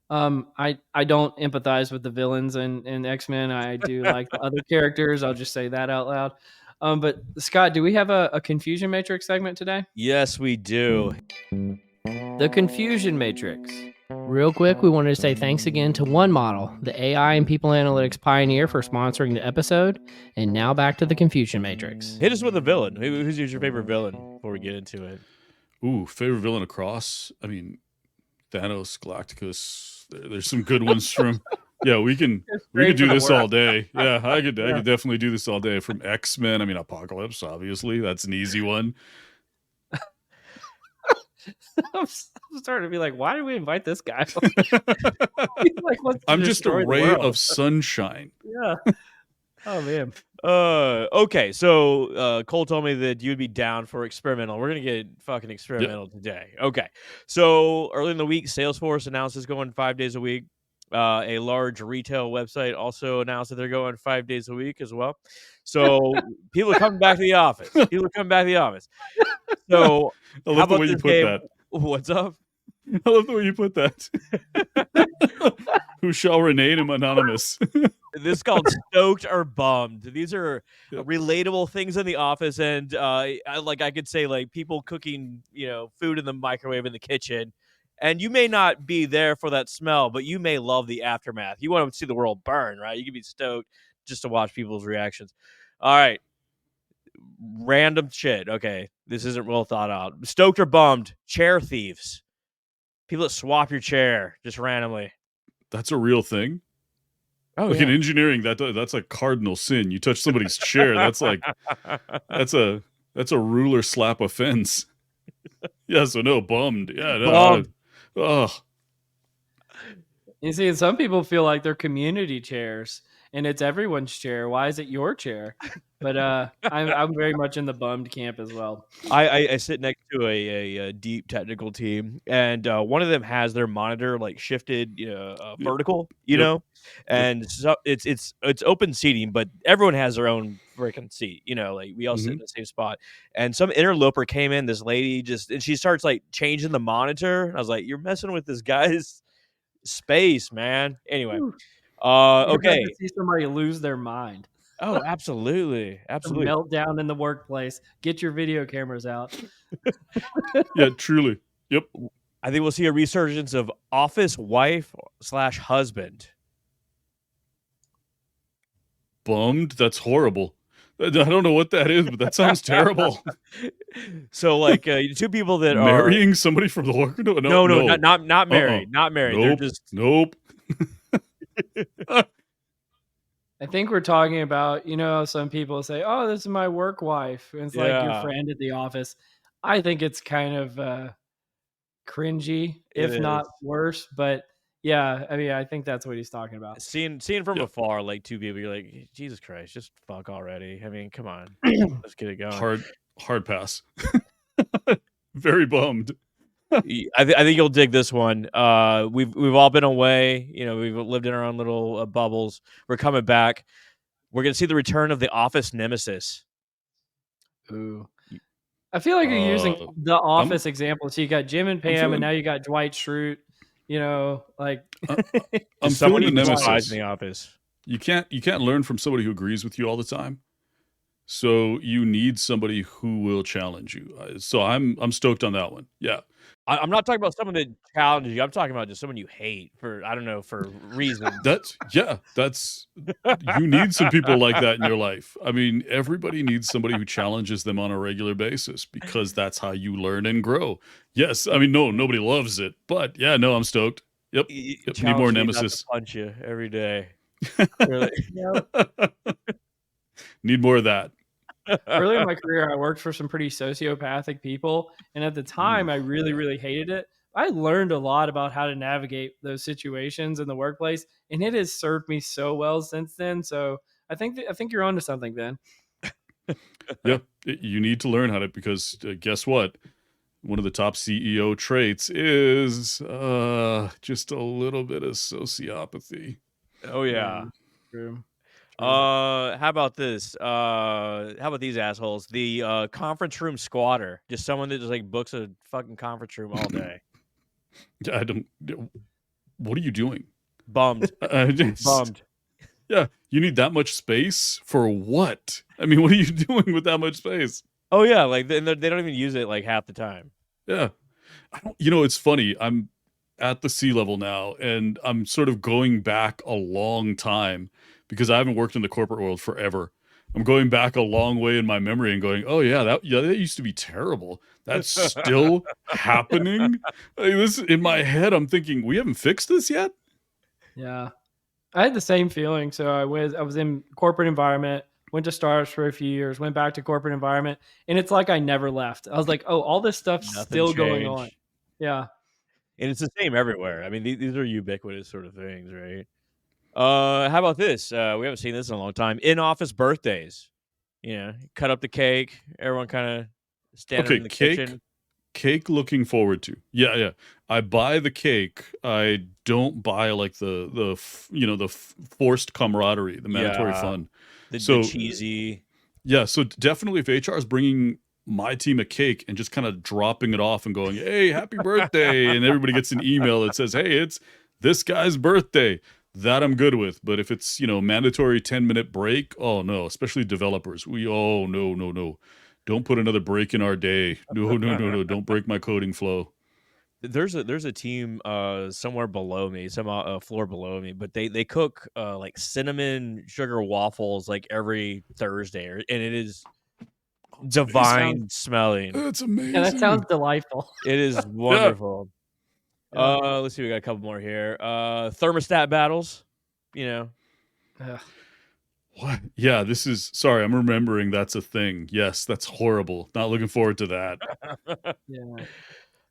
I don't empathize with the villains in X-Men. I do like the other characters. I'll just say that out loud. But Scott, do we have a confusion matrix segment today? Yes, we do. The confusion matrix. Real quick, we wanted to say thanks again to One Model, the AI and people analytics pioneer, for sponsoring the episode. And now back to the confusion matrix. Hit us with a villain. Who's your favorite villain before we get into it? Ooh, favorite villain across? I mean, Thanos, Galacticus. There's some good ones from. Yeah, we could do this all day. Yeah, I could definitely do this all day. From X-Men, I mean, Apocalypse, obviously. That's an easy one. I'm starting to be like, why did we invite this guy? I'm just a ray of sunshine. Yeah. Oh man. Okay, so Cole told me that you'd be down for experimental. We're gonna get fucking experimental today. Okay, so early in the week, Salesforce announced it's going 5 days a week. A large retail website also announced that they're going 5 days a week as well. So people are coming back to the office. So I love the way you put that. What's up? I love the way you put that. Who shall remain anonymous? This is called stoked or bummed. These are relatable things in the office, and I could say like people cooking, food in the microwave in the kitchen, and you may not be there for that smell, but you may love the aftermath. You want to see the world burn, right? You can be stoked just to watch people's reactions. All right, random shit. Okay, this isn't well thought out. Stoked or bummed? Chair thieves. People that swap your chair just randomly. That's a real thing. Oh, like in engineering, that's a cardinal sin. You touch somebody's chair, that's like that's a ruler slap offense. Yeah, so no, bummed. Yeah, no. Bummed. Ugh. You see, some people feel like they're community chairs, and it's everyone's chair. Why is it your chair? But I'm very much in the bummed camp as well. I sit next to a deep technical team, and one of them has their monitor like shifted vertical, and so it's open seating, but everyone has their own freaking seat. Like we all sit in the same spot. And some interloper came in, this lady and she starts like changing the monitor. I was like, you're messing with this guy's space, man. Anyway, okay. To see somebody lose their mind. Oh, absolutely. Absolutely. Meltdown in the workplace. Get your video cameras out. Yeah, truly. Yep. I think we'll see a resurgence of office wife/husband. Bummed? That's horrible. I don't know what that is, but that sounds terrible. So, like, two people that marrying somebody from the work? No, not married. Not married. Nope. They're just nope. I think we're talking about, some people say, oh, this is my work wife. And it's like your friend at the office. I think it's kind of cringy, if not worse. But yeah, I mean, I think that's what he's talking about. Seeing from afar, like two people, you're like, Jesus Christ, just fuck already. I mean, come on. Let's get it going. Hard pass. Very bummed. I think you'll dig this one. We've all been away. We've lived in our own little bubbles. We're coming back. We're gonna see the return of the Office nemesis. Ooh, I feel like you're using the Office example. So you got Jim and Pam, and now you got Dwight Schrute. I'm someone feeling the nemesis in the office. You can't learn from somebody who agrees with you all the time. So you need somebody who will challenge you. So I'm stoked on that one. Yeah. I'm not talking about someone that challenges you. I'm talking about just someone you hate for reasons. You need some people like that in your life. I mean, everybody needs somebody who challenges them on a regular basis because that's how you learn and grow. Yes. I mean, nobody loves it, but yeah, no, I'm stoked. Yep. Need more nemesis. Not to punch you every day. Need more of that. Early in my career, I worked for some pretty sociopathic people. And at the time, I really, really hated it. I learned a lot about how to navigate those situations in the workplace. And it has served me so well since then. So I think you're onto something, Ben. Yeah, you need to learn how to, because guess what? One of the top CEO traits is just a little bit of sociopathy. Oh, yeah. True. How about this? How about these assholes? The conference room squatter. Just someone that just like books a fucking conference room all day. I don't. What are you doing? Bummed. Just, Bummed. yeah, you need that much space for what? I mean, what are you doing with that much space? Oh yeah, like they don't even use it like half the time. Yeah, I don't. It's funny. I'm at the sea level now, and I'm sort of going back a long time because I haven't worked in the corporate world forever. I'm going back a long way in my memory and going, oh yeah, that used to be terrible. That's still happening. Like, this in my head, I'm thinking we haven't fixed this yet. Yeah. I had the same feeling. So I was in corporate environment, went to startups for a few years, went back to corporate environment, and it's like I never left. I was like, oh, all this stuff's Nothing still going on. changed. Yeah. And it's the same everywhere. I mean, these are ubiquitous sort of things, right? How about this? We haven't seen this in a long time. In-office birthdays. Cut up the cake. Everyone kind of standing Okay, in the kitchen. cake looking forward to. Yeah. I buy the cake. I don't buy like the forced camaraderie, the mandatory Yeah, fun. the So cheesy. yeah, so definitely if HR is bringing my team a cake and just kind of dropping it off and going, "Hey, happy birthday," and everybody gets an email that says, "Hey, it's this guy's birthday." That I'm good with. But if it's, mandatory 10-minute break, oh no, especially developers. No. Don't put another break in our day. No. Don't break my coding flow. There's a team somewhere below me, some floor below me, but they cook like cinnamon sugar waffles like every Thursday, and it is divine smelling. That's Yeah, that sounds amazing. delightful. It is Yeah. wonderful. Yeah. Let's see, we got a couple more here. Thermostat battles. Ugh. What? Yeah, sorry, I'm remembering that's a thing. Yes, that's horrible. Not looking forward to that. Yeah.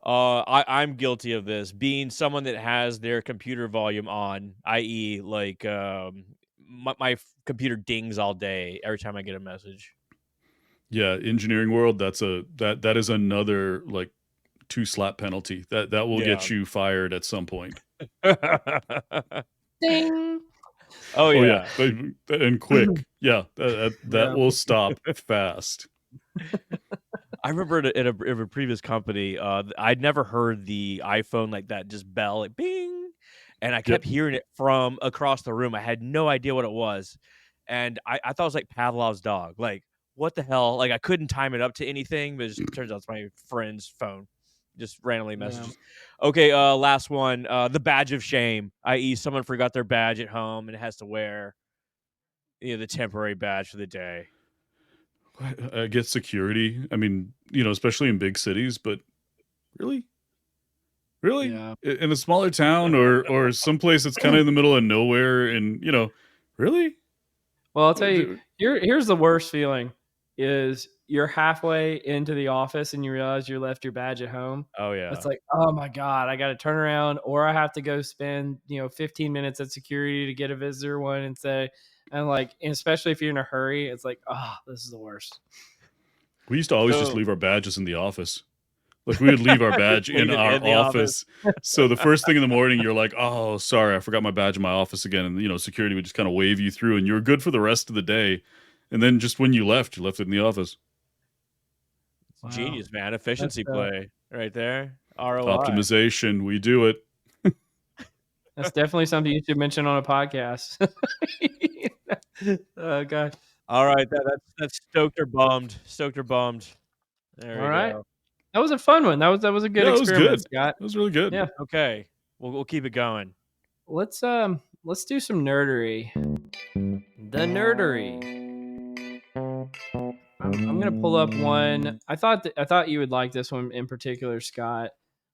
I'm guilty of this. Being someone that has their computer volume on, i.e., like my computer dings all day every time I get a message. Yeah, engineering world, that is another like 2 slap penalty. That will Yeah. get you fired at some point. Ding. Oh Oh yeah, yeah. and quick. Yeah, that Yeah. will stop fast. I remember in a previous company, I'd never heard the iPhone like that, just bell, like bing, and I kept hearing it from across the room. I had no idea what it was, and I thought it was like Pavlov's dog. Like, what the hell? Like, I couldn't time it up to anything, but it just turns out it's my friend's phone, just randomly messages. Okay, last one, the badge of shame, i.e., someone forgot their badge at home and has to wear, the temporary badge for the day. I get security. I mean, especially in big cities, but really? Really? Yeah. In a smaller town or someplace that's kind of in the middle of nowhere and, really? Well, I'll tell you, here's the worst feeling is you're halfway into the office and you realize you left your badge at home. Oh yeah. It's like, oh my God, I got to turn around or I have to go spend, 15 minutes at security to get a visitor one and say, and especially if you're in a hurry, it's like, oh, this is the worst. We used to always just leave our badges in the office. Like we would leave our badge in our office. So the first thing in the morning, you're like, oh, sorry, I forgot my badge in my office again. And, security would just kind of wave you through and you're good for the rest of the day. And then just when you left it in the office. Wow. Genius, man. Efficiency play right there. ROI. Optimization. We do it. That's definitely something you should mention on a podcast. Oh, God. All right. That's stoked or bummed. Stoked or bummed. There we go. That was a fun one. That was a good experiment, was good. Scott. That was really good. Yeah. Okay. We'll keep it going. Let's do some nerdery. The nerdery. I'm gonna pull up one. I thought you would like this one in particular, Scott.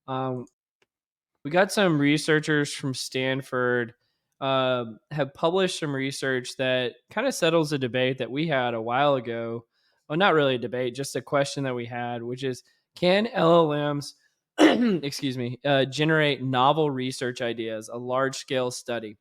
We got some researchers from Stanford have published some research that kind of settles a debate that we had a while ago. Well, not really a debate, just a question that we had, which is, can LLMs, excuse me, generate novel research ideas, a large-scale study?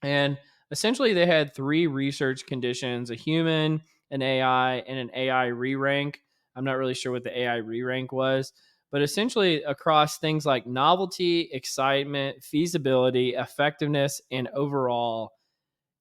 And essentially, they had 3 research conditions: a human, an AI, and an AI re-rank. I'm not really sure what the AI re-rank was, but essentially across things like novelty, excitement, feasibility, effectiveness, and overall,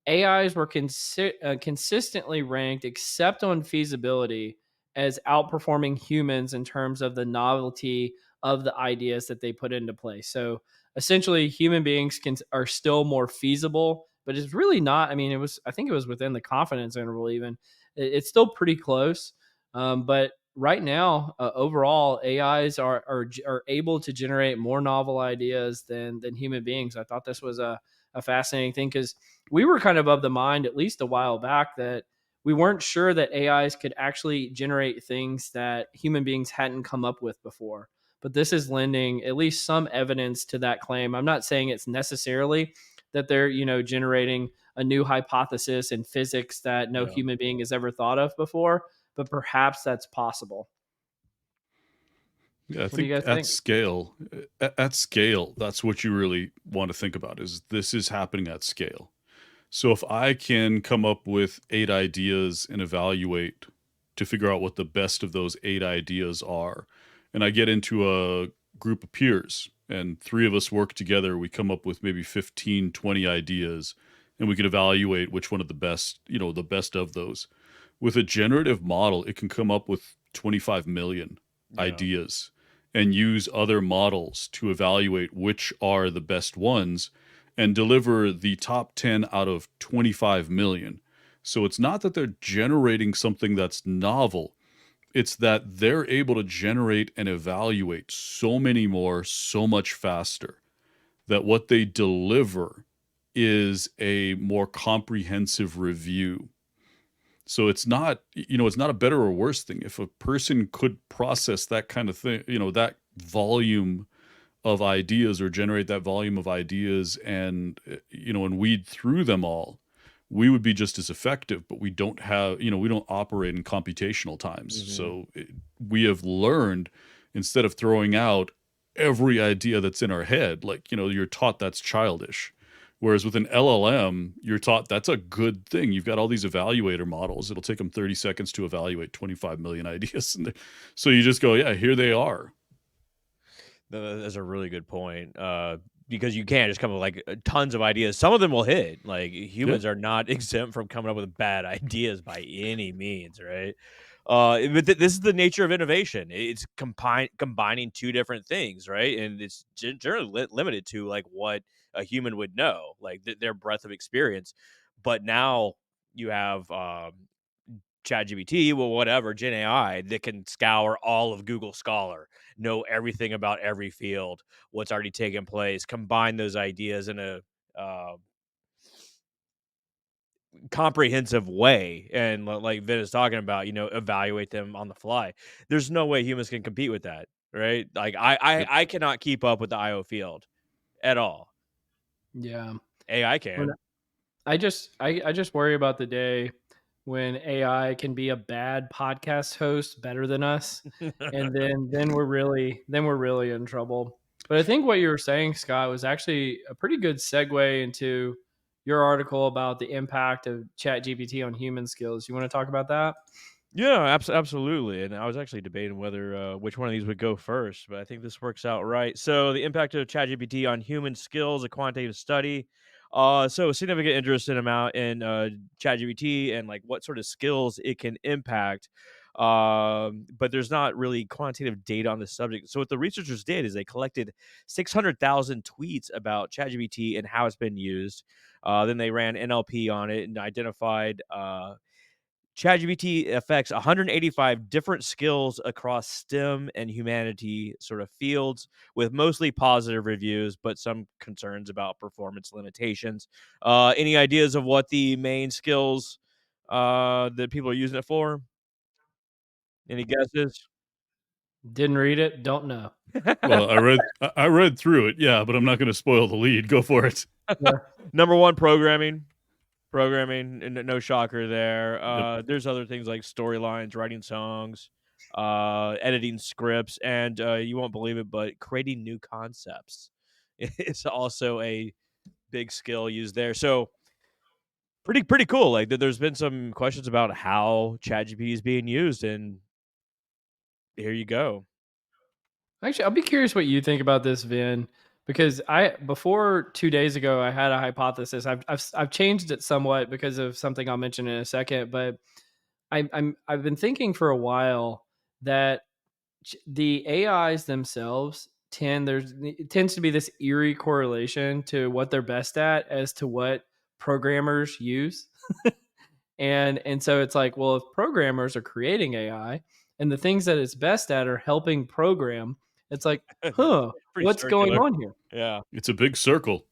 AIs were consistently ranked, except on feasibility, as outperforming humans in terms of the novelty of the ideas that they put into place. So essentially, human beings are still more feasible, but it's really not. I mean, I think it was within the confidence interval. Even it's still pretty close, but right now, overall, AIs are able to generate more novel ideas than human beings. I thought this was a fascinating thing because we were kind of the mind, at least a while back, that we weren't sure that AIs could actually generate things that human beings hadn't come up with before. But this is lending at least some evidence to that claim. I'm not saying it's necessarily that they're, generating a new hypothesis in physics that no Yeah. human being has ever thought of before, but perhaps that's possible. Yeah, I What do you think guys think? at scale, that's what you really want to think about is this is happening at scale. So if I can come up with 8 ideas and evaluate to figure out what the best of those 8 ideas are, and I get into a group of peers and 3 of us work together, we come up with maybe 15, 20 ideas, and we can evaluate which one of the best, the best of those. With a generative model, it can come up with 25 million Yeah. ideas and use other models to evaluate which are the best ones and deliver the top 10 out of 25 million. So it's not that they're generating something that's novel, it's that they're able to generate and evaluate so many more, so much faster, that what they deliver is a more comprehensive review. So it's not a better or worse thing. If a person could process that kind of thing, that volume of ideas or generate that volume of ideas and and weed through them all, we would be just as effective, but we don't have, we don't operate in computational times. Mhm. So we have learned, instead of throwing out every idea that's in our head, like, you're taught that's childish. Whereas with an LLM, you're taught that's a good thing. You've got all these evaluator models. It'll take them 30 seconds to evaluate 25 million ideas. So you just go, yeah, here they are. That's a really good point. Because you can't just come up with like tons of ideas. Some of them will hit. Like Yeah. humans are not exempt from coming up with bad ideas by any means, right? But this is the nature of innovation. It's combining two different things, right? And it's generally limited to like what a human would know, like their breadth of experience. But now you have ChatGPT, well, whatever, Gen AI that can scour all of Google Scholar, know everything about every field, what's already taken place, combine those ideas in a uh, comprehensive way, and like Vin is talking about, evaluate them on the fly. There's no way humans can compete with that, right? Like Yep. I cannot keep up with the IO field at all. Yeah. AI When can. I just worry about the day when AI can be a bad podcast host better than us, and then we're really in trouble. But I think what you were saying, Scott, was actually a pretty good segue into your article about the impact of ChatGPT on human skills. You want to talk about that? Yeah, absolutely. And I was actually debating whether which one of these would go first, but I think this works out right. So, the impact of ChatGPT on human skills, a quantitative study. So significant interest in amount in ChatGPT and like what sort of skills it can impact. But there's not really quantitative data on the subject. So what the researchers did is they collected 600,000 tweets about ChatGPT and how it's been used. Then they ran NLP on it and identified ChatGPT affects 185 different skills across STEM and humanity sort of fields, with mostly positive reviews, but some concerns about performance limitations. Any ideas of what the main skills that people are using it for? Any guesses? Didn't read it, don't know. Well, I read through it, yeah, but I'm not going to spoil the lead. Go for it. Yeah. Number one, programming. Programming, and no shocker there. Yep. There's other things like storylines, writing songs, editing scripts, and you won't believe it, but creating new concepts is also a big skill used there. So pretty cool. Like there's been some questions about how ChatGPT is being used, and here you go. Actually, I'll be curious what you think about this, Vin, because I before 2 days ago I had a hypothesis. I've changed it somewhat because of something I'll mention in a second, but I've been thinking for a while that the AIs themselves it tends to be this eerie correlation to what they're best at as to what programmers use. And so it's like, well, if programmers are creating AI and the things that it's best at are helping program, it's like, huh, Pretty what's going circular. on here? Yeah. It's a big circle.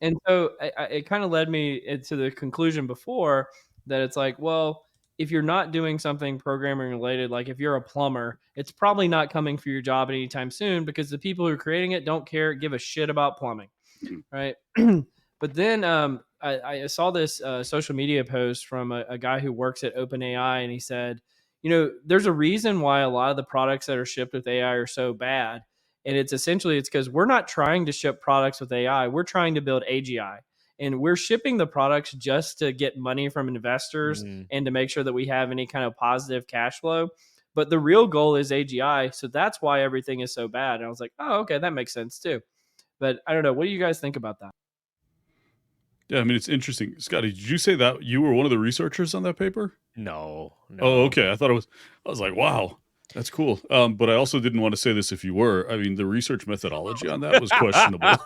And so it kind of led me to the conclusion before that it's like, well, if you're not doing something programming related, like if you're a plumber, it's probably not coming for your job anytime soon because the people who are creating it don't give a shit about plumbing, Mm. right? But then I saw this social media post from a guy who works at OpenAI, and he said, there's a reason why a lot of the products that are shipped with AI are so bad, and it's because we're not trying to ship products with AI. We're trying to build AGI, and we're shipping the products just to get money from investors Mm. and to make sure that we have any kind of positive cash flow. But the real goal is AGI, so that's why everything is so bad. And I was like, oh, okay, that makes sense too. But I don't know. What do you guys think about that? Yeah, I mean, it's interesting. Scotty, did you say that you were one of the researchers on that paper? No, Oh, no. okay. I was like, wow, that's cool. But I also didn't want to say this if you were. I mean, the research methodology on that was questionable.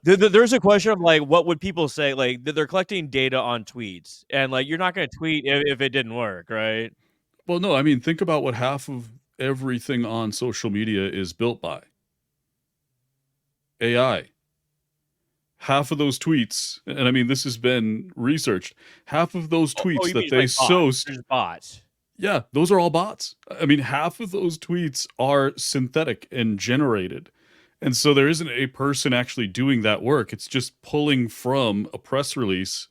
There's a question of like, what would people say? Like, they're collecting data on tweets, and like, you're not going to tweet if it didn't work, right? Well, no, I mean, think about what half of everything on social media is built by AI. Half of those tweets, and I mean, this has been researched, half of those Oh, tweets you that mean they like bots? sourced, There's bots. yeah, those are all bots. I mean, half of those tweets are synthetic and generated. And so there isn't a person actually doing that work. It's just pulling from a press release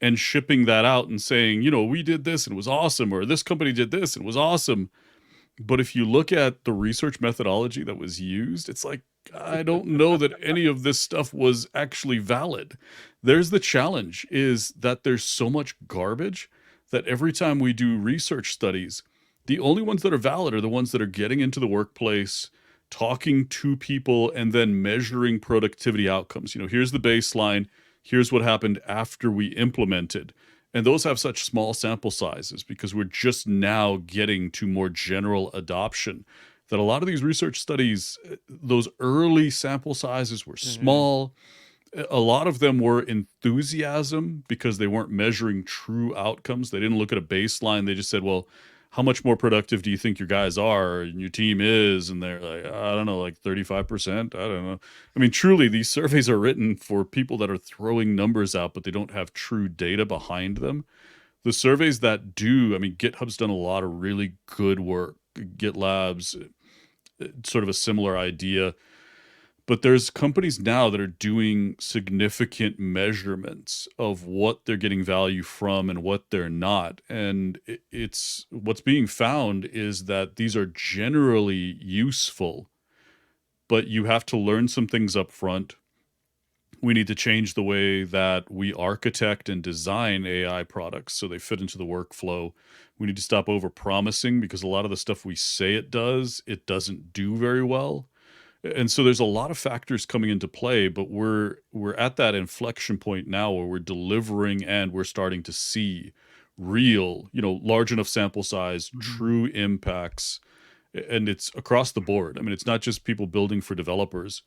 and shipping that out and saying, we did this and it was awesome, or this company did this and it was awesome. But if you look at the research methodology that was used, it's like, I don't know that any of this stuff was actually valid. There's the challenge is that there's so much garbage that every time we do research studies, the only ones that are valid are the ones that are getting into the workplace, talking to people, and then measuring productivity outcomes. Here's the baseline. Here's what happened after we implemented. And those have such small sample sizes because we're just now getting to more general adoption that a lot of these research studies, those early sample sizes were Mhm. small. A lot of them were enthusiasm because they weren't measuring true outcomes. They didn't look at a baseline. They just said, well, how much more productive do you think your guys are and your team is? And they're like, I don't know, like 35%. I don't know. I mean, truly, these surveys are written for people that are throwing numbers out, but they don't have true data behind them. The surveys that do, I mean, GitHub's done a lot of really good work. GitLab's sort of a similar idea. But there's companies now that are doing significant measurements of what they're getting value from and what they're not. And it's what's being found is that these are generally useful, but you have to learn some things up front. We need to change the way that we architect and design AI products so they fit into the workflow. We need to stop over promising because a lot of the stuff we say it doesn't do very well. And so there's a lot of factors coming into play, but we're at that inflection point now where we're delivering and we're starting to see real, large enough sample size, Mhm. true impacts, and it's across the board. I mean, it's not just people building for developers.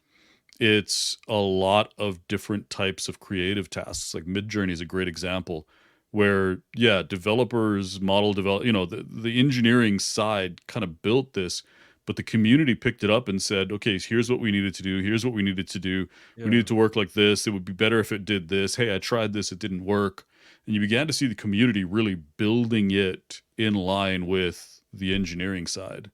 It's a lot of different types of creative tasks. Like Midjourney is a great example where, yeah, developers, model develop, the engineering side kind of built this, but the community picked it up and said, okay, here's what we needed to do. Here's what we needed to do. We Yeah. needed to work like this. It would be better if it did this. Hey, I tried this. It didn't work. And you began to see the community really building it in line with the engineering side.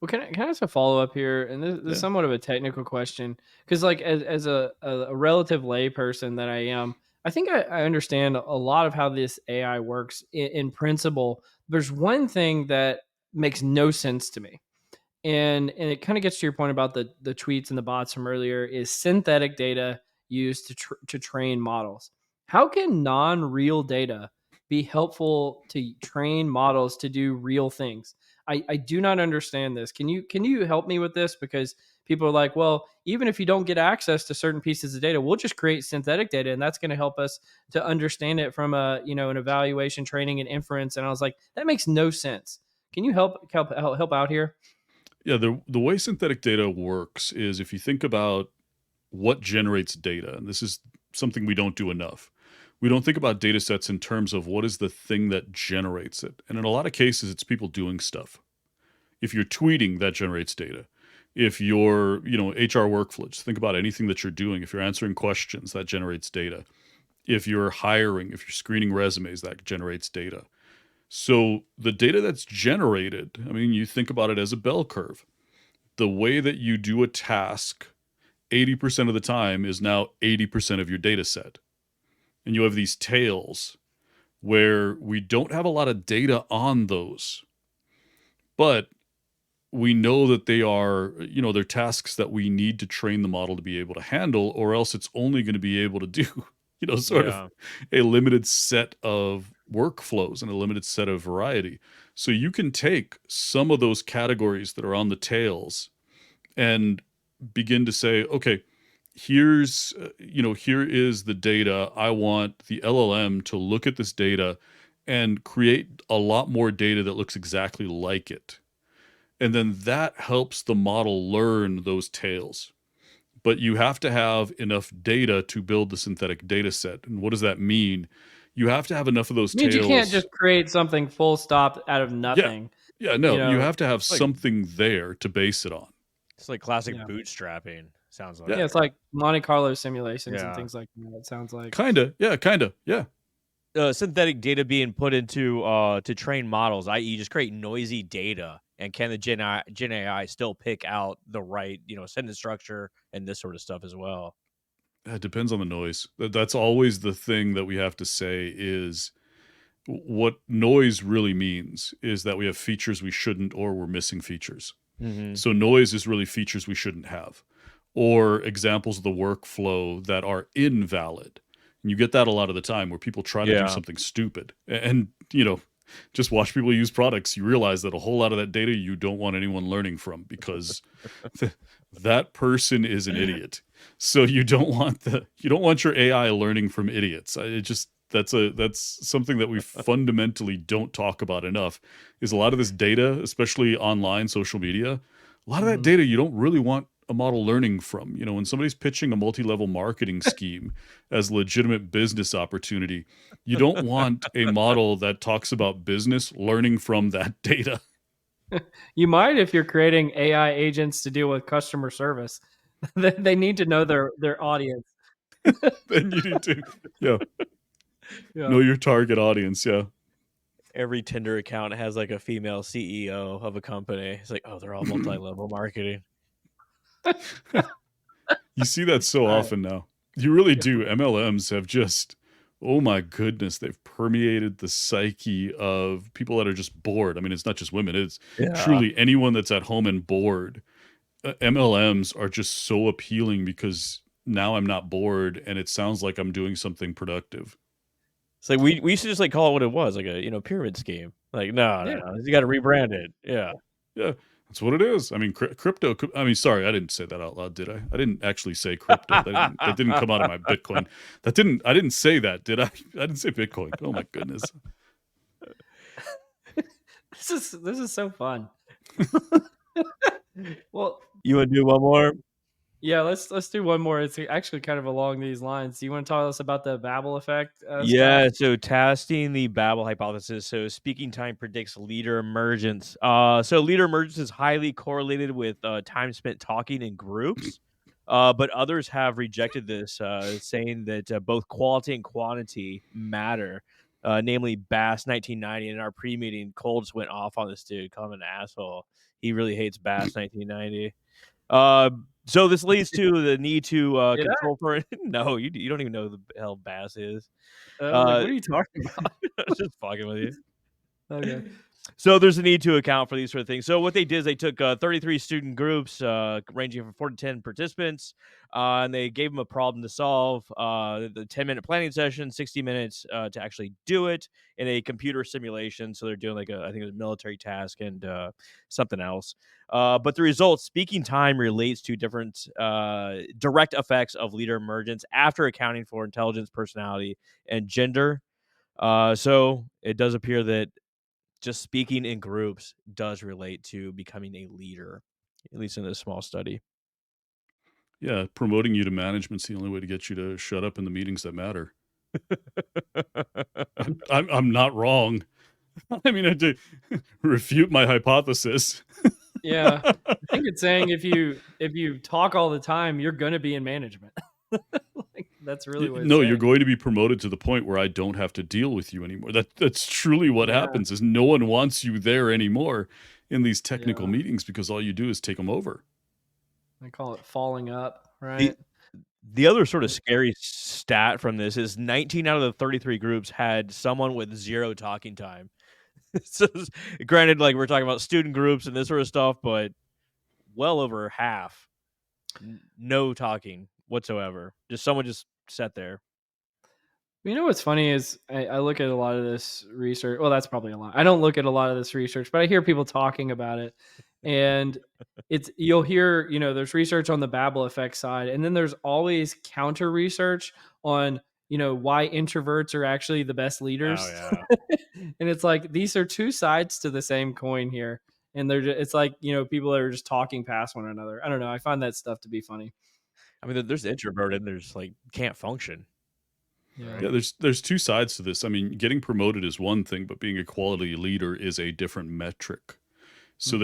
Well, can I ask a follow up here? And this is Yeah. somewhat of a technical question because, like, as a relative lay person that I am, I think I understand a lot of how this AI works in principle. There's one thing that makes no sense to me, and it kind of gets to your point about the tweets and the bots from earlier. Is synthetic data used to train models? How can non real data be helpful to train models to do real things. I do not understand this. Can you help me with this? Because people are like, well, even if you don't get access to certain pieces of data, we'll just create synthetic data, and that's going to help us to understand it from a an evaluation, training, and inference. And I was like, that makes no sense. Can you help out here? Yeah, the way synthetic data works is if you think about what generates data, and this is something we don't do enough. We don't think about data sets in terms of what is the thing that generates it. And in a lot of cases, it's people doing stuff. If you're tweeting, that generates data. If you're, HR workflows, think about anything that you're doing. If you're answering questions, that generates data. If you're hiring, if you're screening resumes, that generates data. So the data that's generated, I mean, you think about it as a bell curve. The way that you do a task 80% of the time is now 80% of your data set. And you have these tails where we don't have a lot of data on those, but we know that they are, they're tasks that we need to train the model to be able to handle, or else it's only going to be able to do, sort of a limited set of workflows and a limited set of variety. So you can take some of those categories that are on the tails and begin to say, okay, here is the data. I want the LLM to look at this data and create a lot more data that looks exactly like it. And then that helps the model learn those tails. But you have to have enough data to build the synthetic data set. And what does that mean? You have to have enough of those It means tails. you can't just create something full stop out of nothing. Yeah, no, You know, you have to have like- something there to base it on. It's like classic Yeah. bootstrapping. Sounds like. Yeah, it's like Monte Carlo simulations and Yeah. things like that. It sounds like. Kinda, yeah. Synthetic data being put into to train models, i.e., just create noisy data, and can the Gen AI still pick out the right sentence structure and this sort of stuff as well? It depends on the noise. That's always the thing that we have to say is what noise really means is that we have features we shouldn't, or we're missing features. Mm-hmm. So noise is really features we shouldn't have, or examples of the workflow that are invalid. And you get that a lot of the time where people try to do something stupid. And, just watch people use products. You realize that a whole lot of that data you don't want anyone learning from, because that person is an idiot. So you don't want your AI learning from idiots. That's something that we fundamentally don't talk about enough, is a lot of this data, especially online social media, a lot of that data you don't really want a model learning from. When somebody's pitching a multi-level marketing scheme as legitimate business opportunity, you don't want a model that talks about business learning from that data. You might if you're creating AI agents to deal with customer service. They need to know their audience. Then you need to, Yeah. know your target audience. Yeah. Every Tinder account has like a female CEO of a company. It's like, oh, they're all multi-level marketing. You see that so All right. often now. You really do. MLMs have just, oh my goodness, they've permeated the psyche of people that are just bored. I mean, it's not just women, it's truly anyone that's at home and bored. MLMs are just so appealing because now I'm not bored and it sounds like I'm doing something productive. It's like we used to just like call it what it was, like a pyramid scheme. Like no, you got to rebrand it. Yeah. That's what it is. I mean, crypto. I mean, sorry, I didn't say that out loud, did I? I didn't actually say crypto. That didn't come out of my Bitcoin. I didn't say that, did I? I didn't say Bitcoin. Oh my goodness. This is so fun. Well, You want to do one more? yeah, let's do one more. It's actually kind of along these lines. Do you want to tell us about the Babel effect? Yeah, Scott? so testing the Babel hypothesis. So speaking time predicts leader emergence. So leader emergence is highly correlated with time spent talking in groups. But others have rejected this, saying that both quality and quantity matter. Namely, Bass 1990. In our pre-meeting, Cole just went off on this dude, calling him an asshole. He really hates Bass 1990. So this leads to the need to Did I? control for it. No, you don't even know who the hell Bass is. Like, what are you talking about? I was just fucking with you. Okay. So there's a need to account for these sort of things. So what they did is they took 33 student groups ranging from 4 to 10 participants, and they gave them a problem to solve. The 10-minute planning session, 60 minutes to actually do it in a computer simulation. So they're doing like I think it was a military task and something else. But the results, speaking time relates to different direct effects of leader emergence after accounting for intelligence, personality, and gender. So it does appear that just speaking in groups does relate to becoming a leader, at least in this small study. Yeah, promoting you to management's the only way to get you to shut up in the meetings that matter. I'm not wrong. I mean, I had to refute my hypothesis. Yeah, I think it's saying if you talk all the time, you're gonna be in management. Like, that's really what it's No, you're saying. going to be promoted to the point where I don't have to deal with you anymore. That's truly what Yeah. happens is no one wants you there anymore in these technical Yeah. meetings because all you do is take them over. I call it falling up, The right? the other sort of scary stat from this is 19 out of the 33 groups had someone with 0 talking time. So, granted, like, we're talking about student groups and this sort of stuff, but well over half, no talking whatsoever. Just someone just sat there. You know what's funny is I look at a lot of this research. Well, that's probably a lot. I don't look at a lot of this research, but I hear people talking about it, and you'll hear there's research on the Babel effect side, and then there's always counter research on why introverts are actually the best leaders. Oh, yeah. And it's like these are two sides to the same coin here, and it's like people are just talking past one another. I don't know. I find that stuff to be funny. I mean, there's introverted and there's, like, can't function. Yeah. Yeah, there's two sides to this. I mean, getting promoted is one thing, but being a quality leader is a different metric. So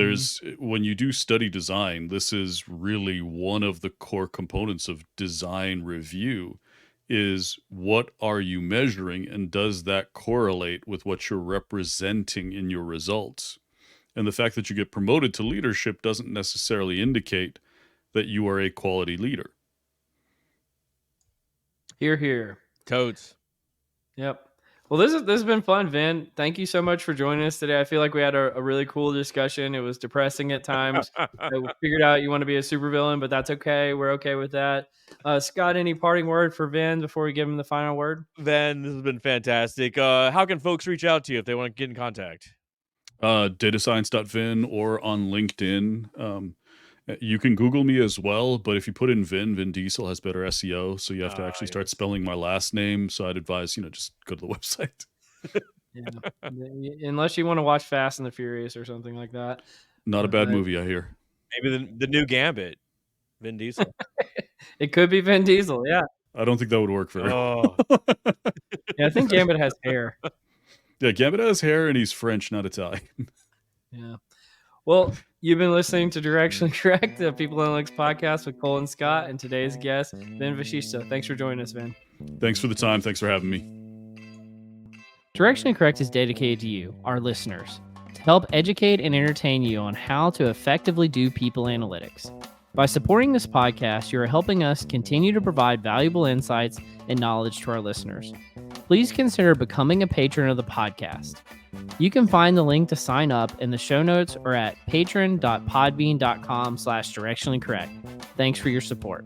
when you do study design, this is really one of the core components of design review is what are you measuring and does that correlate with what you're representing in your results? And the fact that you get promoted to leadership doesn't necessarily indicate that you are a quality leader. Hear, hear. Toads. Yep. Well, this has been fun, Vin. Thank you so much for joining us today. I feel like we had a really cool discussion. It was depressing at times. We figured out you want to be a supervillain, but that's okay. We're okay with that. Scott, any parting word for Vin before we give him the final word? Van, this has been fantastic. How can folks reach out to you if they want to get in contact? Datascience.vin or on LinkedIn. You can Google me as well, but if you put in Vin Diesel has better SEO, so you have to actually start spelling my last name. So I'd advise, just go to the website. Yeah. Unless you want to watch Fast and the Furious or something like that. Not a bad movie, I hear. Maybe the new Gambit, Vin Diesel. It could be Vin Diesel, yeah. I don't think that would work very well. Yeah, I think Gambit has hair. Yeah, Gambit has hair and he's French, not Italian. Yeah. Well, you've been listening to Directionally Correct, the People Analytics podcast with Cole and Scott, and today's guest, Vin Vashishta. Thanks for joining us, Vin. Thanks for the time. Thanks for having me. Directionally Correct is dedicated to you, our listeners, to help educate and entertain you on how to effectively do people analytics. By supporting this podcast, you are helping us continue to provide valuable insights and knowledge to our listeners. Please consider becoming a patron of the podcast. You can find the link to sign up in the show notes or at patron.podbean.com/directionallycorrect. Thanks for your support.